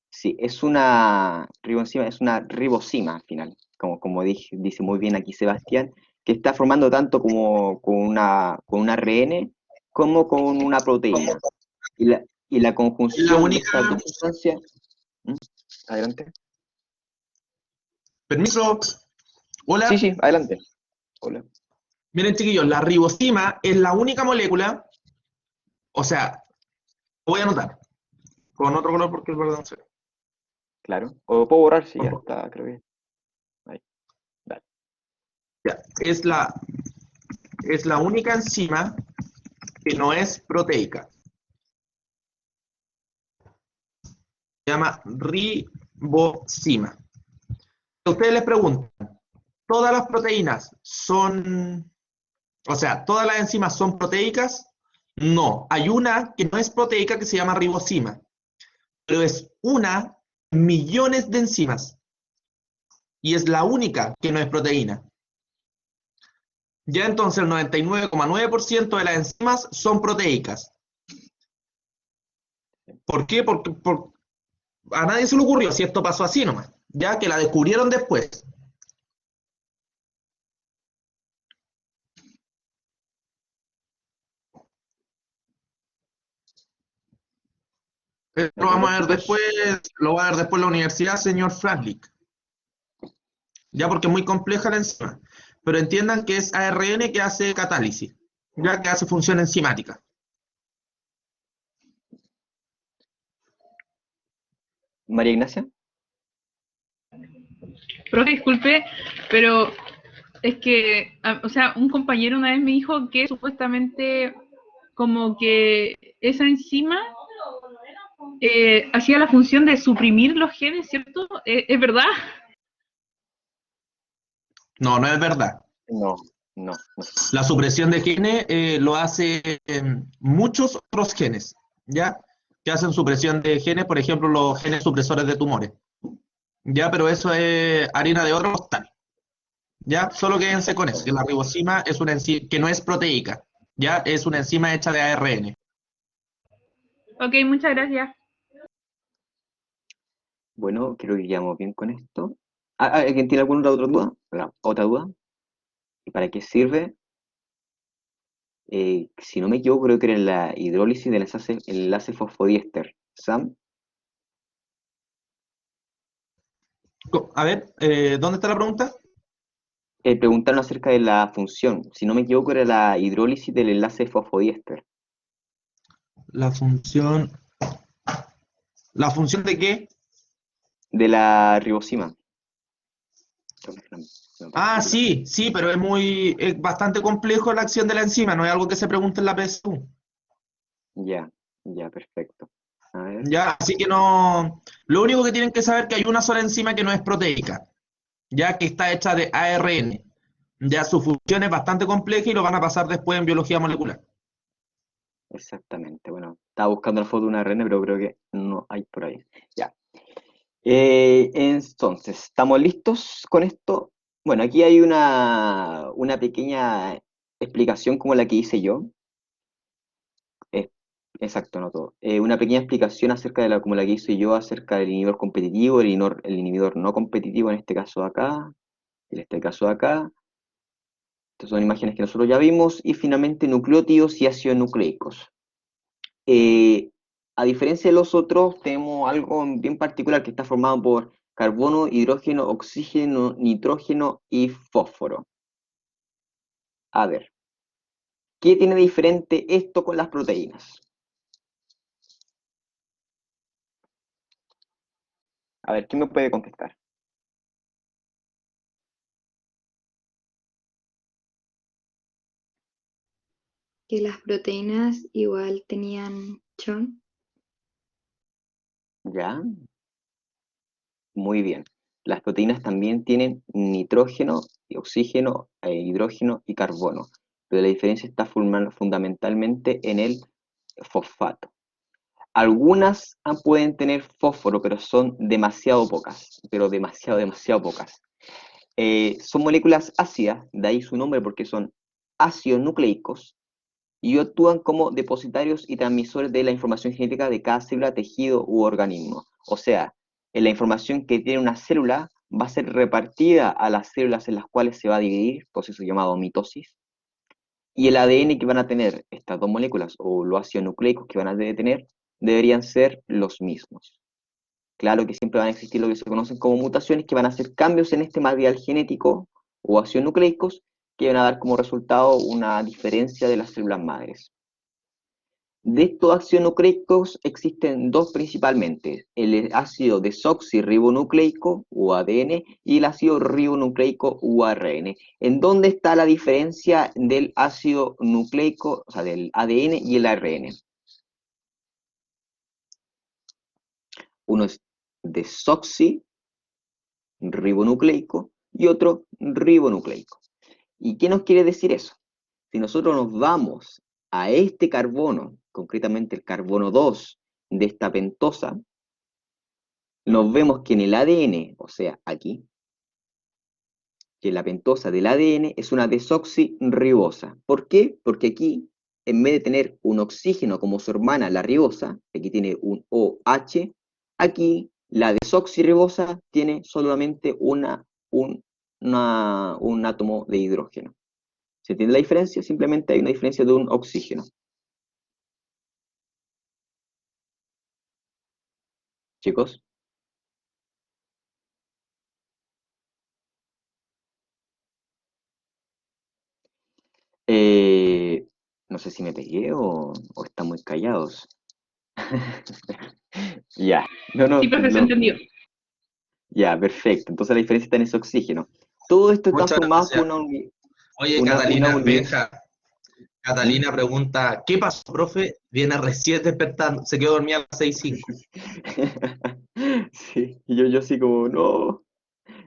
Sí, es una riboenzima, es una ribosima, al final. Como dice muy bien aquí Sebastián, que está formando tanto como con un ARN como con una proteína. Y la La conjunción de única, estas dos sustancias... ¿Mm? Adelante. permiso, hola. Sí, sí, adelante. Hola. Miren, chiquillos, la ribosima es la única molécula, o sea, lo voy a anotar con otro color porque es verdad, no sé. Claro. O lo puedo borrar si ya está, creo que. Ahí. Dale. Ya, es la única enzima que no es proteica. Se llama ribosima. Ustedes les preguntan, ¿todas las proteínas son, o sea, todas las enzimas son proteicas? No, hay una que no es proteica que se llama ribosima, pero es una en millones de enzimas y es la única que no es proteína. Ya entonces el 99,9% de las enzimas son proteicas. ¿Por qué? Porque a nadie se le ocurrió si esto pasó así nomás, ya que la descubrieron después. Esto ¿De lo acuerdo, vamos a ver chicos? después, lo va a ver después en la universidad, señor Fraslick. Ya porque es muy compleja la enzima. Pero entiendan que es ARN que hace catálisis, ya que hace función enzimática. María Ignacia. Profe, disculpe, pero es que, o sea, un compañero una vez me dijo que supuestamente como que esa enzima hacía la función de suprimir los genes, ¿cierto? ¿Es verdad? No, no es verdad. No, no. La supresión de genes lo hace muchos otros genes, ¿ya? Que hacen supresión de genes, por ejemplo, los genes supresores de tumores. ¿Ya? Pero eso es harina de otro costal. ¿Ya? Solo quédense con eso, que la ribosima es una enzima que no es proteica, ¿ya? Es una enzima hecha de ARN. Ok, muchas gracias. Bueno, creo que quedamos bien con esto. ¿Alguien tiene alguna otra duda? ¿Otra duda? ¿Y para qué sirve? Si no me equivoco, creo que era la hidrólisis del enlace fosfodiéster. ¿Sam? A ver, ¿dónde está la pregunta? Preguntaron acerca de la función. Si no me equivoco, era la hidrólisis del enlace fosfodiéster. La función. ¿La función de qué? De la ribosima. Ah, sí, sí, pero es bastante complejo la acción de la enzima, no es algo que se pregunte en la PSU. Ya, ya, perfecto. A ver. Ya, así que no. Lo único que tienen que saber es que hay una sola enzima que no es proteica, ya que está hecha de ARN. Ya su función es bastante compleja y lo van a pasar después en biología molecular. Exactamente. Bueno, estaba buscando la foto de una ARN, pero creo que no hay por ahí. Ya. Entonces, ¿estamos listos con esto? Bueno, aquí hay una pequeña explicación como la que hice yo. Exacto, no todo. Una pequeña explicación acerca de como la que hice yo acerca del inhibidor competitivo, el inhibidor no competitivo, en este caso de acá, en este caso de acá. Estas son imágenes que nosotros ya vimos. Y finalmente nucleótidos y ácidos nucleicos. A diferencia de los otros, tenemos algo bien particular que está formado por carbono, hidrógeno, oxígeno, nitrógeno y fósforo. A ver, ¿qué tiene de diferente esto con las proteínas? A ver, ¿quién me puede contestar? Que las proteínas igual tenían chon. ¿Ya? Muy bien. Las proteínas también tienen nitrógeno, oxígeno, hidrógeno y carbono, pero la diferencia está fundamentalmente en el fosfato. Algunas pueden tener fósforo, pero son demasiado pocas, pero demasiado pocas. Son moléculas ácidas, de ahí su nombre porque son ácidos nucleicos y actúan como depositarios y transmisores de la información genética de cada célula, tejido u organismo. O sea, la información que tiene una célula va a ser repartida a las células en las cuales se va a dividir, proceso llamado mitosis, y el ADN que van a tener estas dos moléculas o los ácidos nucleicos que van a tener deberían ser los mismos. Claro que siempre van a existir lo que se conocen como mutaciones que van a hacer cambios en este material genético o ácidos nucleicos que van a dar como resultado una diferencia de las células madres. De estos ácidos nucleicos existen dos principalmente, el ácido desoxirribonucleico o ADN y el ácido ribonucleico o ARN. ¿En dónde está la diferencia del ácido nucleico, o sea, del ADN y el ARN? Uno es desoxirribonucleico y otro ribonucleico. ¿Y qué nos quiere decir eso? Si nosotros nos vamos a este carbono, concretamente el carbono 2 de esta pentosa, nos vemos que en el ADN, o sea, aquí, que la pentosa del ADN es una desoxirribosa. ¿Por qué? Porque aquí, en vez de tener un oxígeno como su hermana, la ribosa, aquí tiene un OH, aquí la desoxirribosa tiene solamente un átomo de hidrógeno. ¿Se entiende la diferencia? Simplemente hay una diferencia de un oxígeno. Chicos. No sé si me pegué o están muy callados. Ya, Sí, profe, se entendió. Ya, perfecto. Entonces la diferencia está en ese oxígeno. Todo esto está Muchas formado gracias. por Oye, una Catalina, unidad. Catalina pregunta, ¿qué pasó, profe? Viene recién despertando, se quedó dormida a las 6:05. Sí, yo sí como,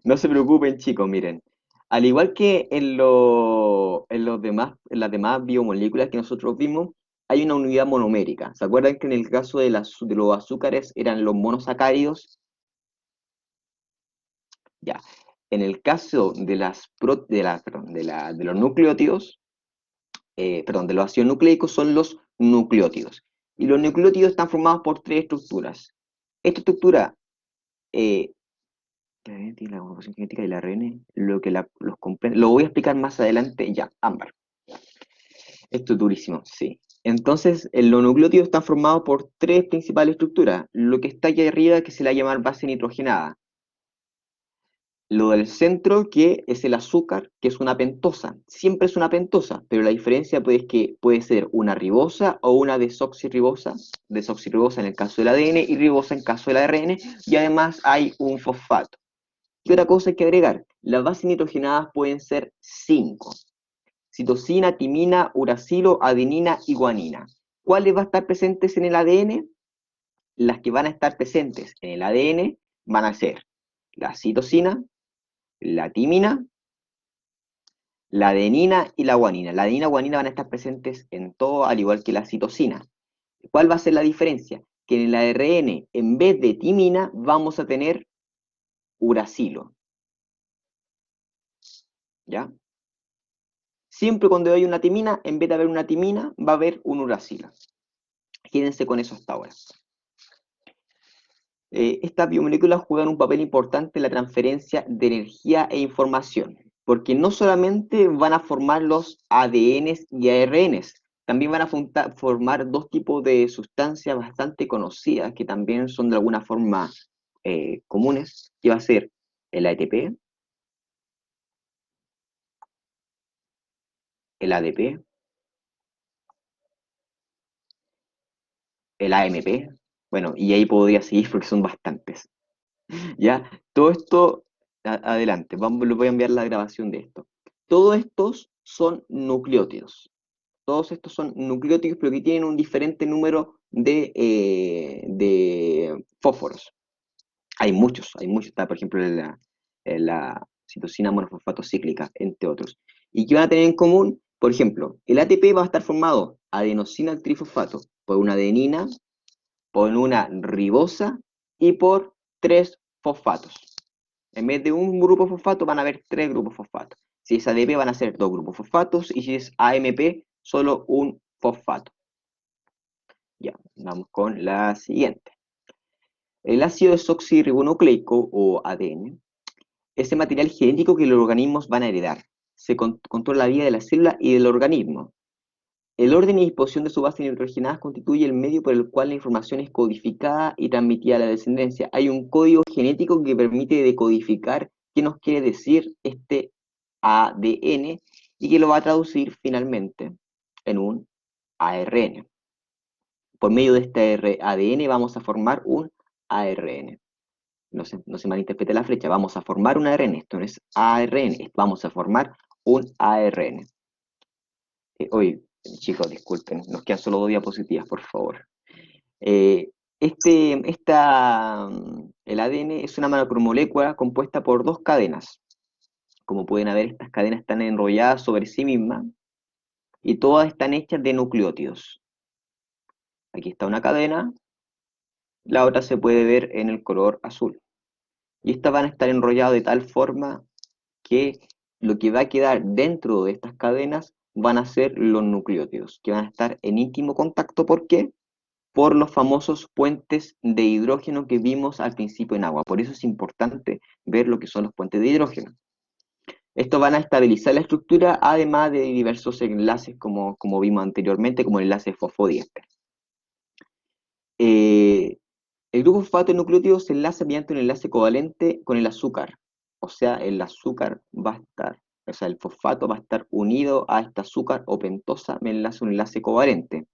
no se preocupen, chicos, miren. Al igual que en las demás biomoléculas que nosotros vimos, hay una unidad monomérica. ¿Se acuerdan que en el caso de los azúcares eran los monosacáridos? Ya. En el caso de los nucleótidos, de los ácidos nucleicos son los nucleótidos. Y los nucleótidos están formados por tres estructuras. Esta estructura tiene la composición genética del ARN, lo que los comprende. Lo voy a explicar más adelante, ya, Ámbar. Esto es durísimo, sí. Entonces, los nucleótidos están formados por tres principales estructuras. Lo que está aquí arriba, que se le va a llamar base nitrogenada. Lo del centro, que es el azúcar, que es una pentosa. Siempre es una pentosa, pero la diferencia pues, es que puede ser una ribosa o una desoxirribosa. Desoxirribosa en el caso del ADN y ribosa en el caso del ARN. Y además hay un fosfato. ¿Qué otra cosa hay que agregar? Las bases nitrogenadas pueden ser 5. Citosina, timina, uracilo, adenina y guanina. ¿Cuáles van a estar presentes en el ADN? Las que van a estar presentes en el ADN van a ser la citosina, la timina, la adenina y la guanina. La adenina y la guanina van a estar presentes en todo, al igual que la citosina. ¿Cuál va a ser la diferencia? Que en el ARN, en vez de timina, vamos a tener uracilo. ¿Ya? Siempre cuando hay una timina, en vez de haber una timina, va a haber un uracilo. Quédense con eso hasta ahora. Estas biomoléculas juegan un papel importante en la transferencia de energía e información, porque no solamente van a formar los ADNs y ARNs, también van a formar dos tipos de sustancias bastante conocidas, que también son de alguna forma comunes, que va a ser el ATP, el ADP, el AMP, bueno, y ahí podría seguir porque son bastantes. ¿Ya? Todo esto, adelante, les voy a enviar la grabación de esto. Todos estos son nucleótidos. Todos estos son nucleótidos, pero que tienen un diferente número de fósforos. Hay muchos. Está, por ejemplo, la citosina monofosfato cíclica, entre otros. ¿Y qué van a tener en común? Por ejemplo, el ATP va a estar formado adenosina trifosfato por una adenina, por una ribosa y por 3 fosfatos. En vez de un grupo fosfato van a haber 3 grupos fosfatos. Si es ADP van a ser 2 grupos fosfatos y si es AMP solo un fosfato. Ya, vamos con la siguiente. El ácido desoxirribonucleico o ADN es el material genético que los organismos van a heredar. Se controla la vida de la célula y del organismo. El orden y disposición de sus bases nitrogenadas constituye el medio por el cual la información es codificada y transmitida a la descendencia. Hay un código genético que permite decodificar qué nos quiere decir este ADN y que lo va a traducir finalmente en un ARN. Por medio de este ADN vamos a formar un ARN. No se malinterprete la flecha, vamos a formar un ARN. Esto no es ARN, vamos a formar un ARN. Hoy, chicos, disculpen, nos quedan solo 2 diapositivas, por favor. El ADN es una macromolécula compuesta por 2 cadenas. Como pueden ver, estas cadenas están enrolladas sobre sí mismas y todas están hechas de nucleótidos. Aquí está una cadena, la otra se puede ver en el color azul. Y estas van a estar enrolladas de tal forma que lo que va a quedar dentro de estas cadenas van a ser los nucleótidos, que van a estar en íntimo contacto. ¿Por qué? Por los famosos puentes de hidrógeno que vimos al principio en agua. Por eso es importante ver lo que son los puentes de hidrógeno. Estos van a estabilizar la estructura, además de diversos enlaces, como vimos anteriormente, como el enlace fosfodiéster. El grupo fosfato de nucleótidos se enlaza mediante un enlace covalente con el azúcar. O sea, el azúcar va a estar, o sea, el fosfato va a estar unido a este azúcar o pentosa, me enlaza un enlace covalente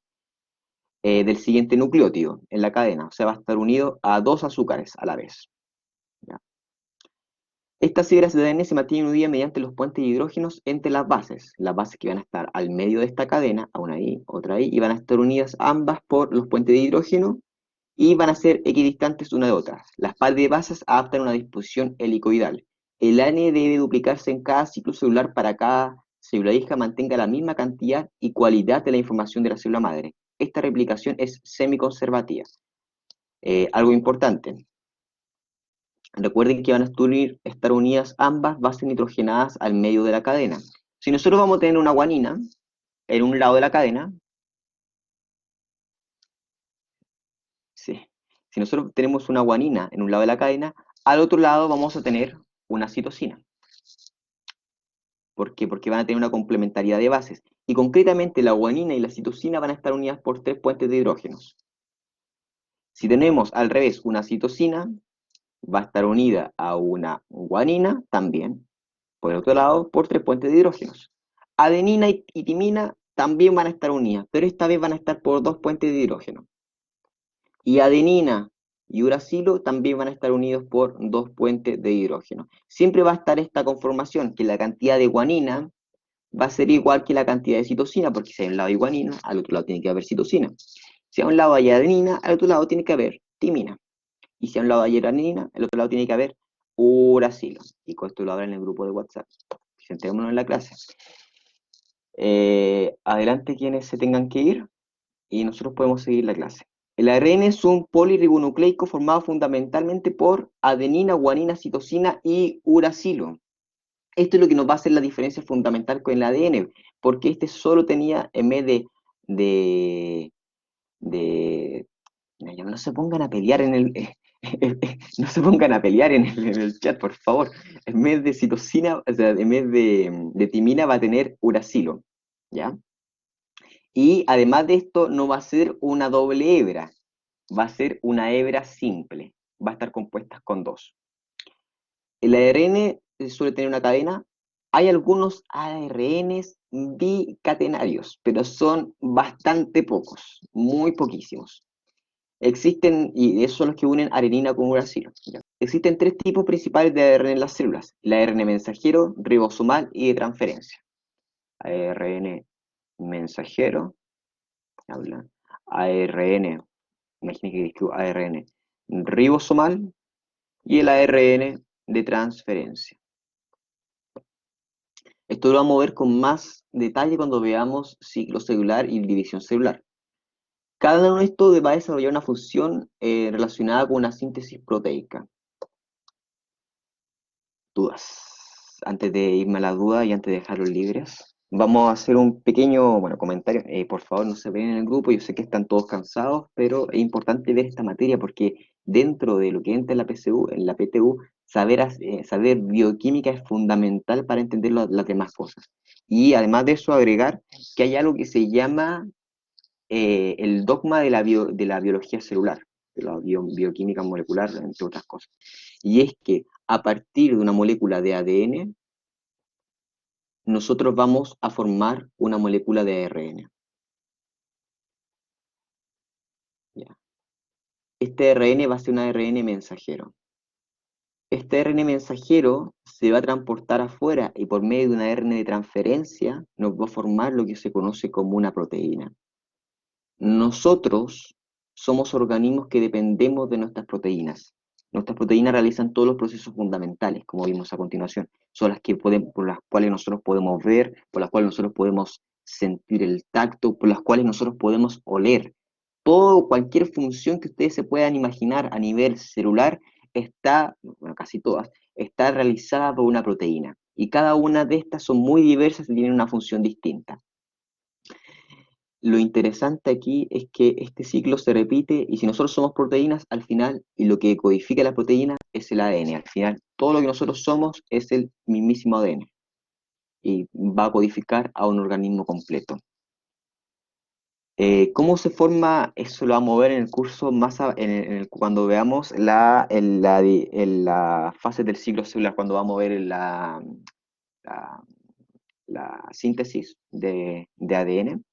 del siguiente nucleótido en la cadena. O sea, va a estar unido a 2 azúcares a la vez. ¿Ya? Estas fibras de ADN se mantienen unidas mediante los puentes de hidrógenos entre las bases que van a estar al medio de esta cadena, una ahí, otra ahí, y van a estar unidas ambas por los puentes de hidrógeno, y van a ser equidistantes una de otra. Las pares de bases adaptan una disposición helicoidal. El ADN debe duplicarse en cada ciclo celular para cada célula hija mantenga la misma cantidad y cualidad de la información de la célula madre. Esta replicación es semiconservativa. Algo importante. Recuerden que van a estar unidas ambas bases nitrogenadas al medio de la cadena. Si nosotros vamos a tener una guanina en un lado de la cadena, sí. Si nosotros tenemos una guanina en un lado de la cadena, Al otro lado vamos a tener una citosina. ¿Por qué? Porque van a tener una complementariedad de bases. Y concretamente la guanina y la citosina van a estar unidas por 3 puentes de hidrógenos. Si tenemos al revés una citosina, va a estar unida a una guanina también, por el otro lado, por 3 puentes de hidrógenos. Adenina y timina también van a estar unidas, pero esta vez van a estar por 2 puentes de hidrógeno. Y adenina y uracilo también van a estar unidos por 2 puentes de hidrógeno. Siempre va a estar esta conformación, que la cantidad de guanina va a ser igual que la cantidad de citosina, porque si hay un lado hay guanina, al otro lado tiene que haber citosina. Si a un lado hay adenina, al otro lado tiene que haber timina. Y si a un lado hay adenina, al otro lado tiene que haber uracilo. Y con esto lo habrá en el grupo de WhatsApp. Sentémonos en la clase. Adelante quienes se tengan que ir y nosotros podemos seguir la clase. El ARN es un polirribonucleico formado fundamentalmente por adenina, guanina, citosina y uracilo. Esto es lo que nos va a hacer la diferencia fundamental con el ADN, porque este solo tenía, en vez no se pongan a pelear en el... no se pongan a pelear en el chat, por favor. En vez de citosina, o sea, en vez de timina va a tener uracilo, ¿ya? Y además de esto, no va a ser una doble hebra, va a ser una hebra simple, va a estar compuesta con 2. El ARN suele tener una cadena. Hay algunos ARNs bicatenarios, pero son bastante pocos, muy poquísimos. Existen, y esos son los que unen arenina con uracilo. Existen 3 tipos principales de ARN en las células: el ARN mensajero, ribosomal y de transferencia. ARN mensajero, ARN, imaginen que escribo ARN ribosomal y el ARN de transferencia. Esto lo vamos a ver con más detalle cuando veamos ciclo celular y división celular. Cada uno de estos va a desarrollar una función relacionada con una síntesis proteica. Dudas. Antes de irme a la duda y antes de dejarlos libres, vamos a hacer un pequeño comentario. Por favor, no se ven en el grupo, yo sé que están todos cansados, pero es importante ver esta materia porque dentro de lo que entra en la PTU, saber bioquímica es fundamental para entender las demás cosas. Y además de eso, agregar que hay algo que se llama el dogma de la biología celular, de la bioquímica molecular, entre otras cosas. Y es que a partir de una molécula de ADN, nosotros vamos a formar una molécula de ARN. Ya. Este ARN va a ser un ARN mensajero. Este ARN mensajero se va a transportar afuera y por medio de un ARN de transferencia nos va a formar lo que se conoce como una proteína. Nosotros somos organismos que dependemos de nuestras proteínas. Nuestras proteínas realizan todos los procesos fundamentales, como vimos a continuación. Son las que por las cuales nosotros podemos ver, por las cuales nosotros podemos sentir el tacto, por las cuales nosotros podemos oler. Cualquier función que ustedes se puedan imaginar a nivel celular está, bueno, casi todas, está realizada por una proteína. Y cada una de estas son muy diversas y tienen una función distinta. Lo interesante aquí es que este ciclo se repite y si nosotros somos proteínas, al final, y lo que codifica la proteína es el ADN. Al final, todo lo que nosotros somos es el mismísimo ADN y va a codificar a un organismo completo. ¿Cómo se forma? Eso lo vamos a ver en el curso cuando veamos la fase del ciclo celular, cuando vamos a ver la síntesis de ADN.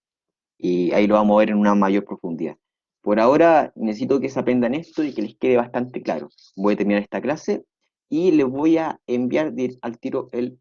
Y ahí lo vamos a ver en una mayor profundidad. Por ahora necesito que se aprendan esto y que les quede bastante claro. Voy a terminar esta clase y les voy a enviar al tiro el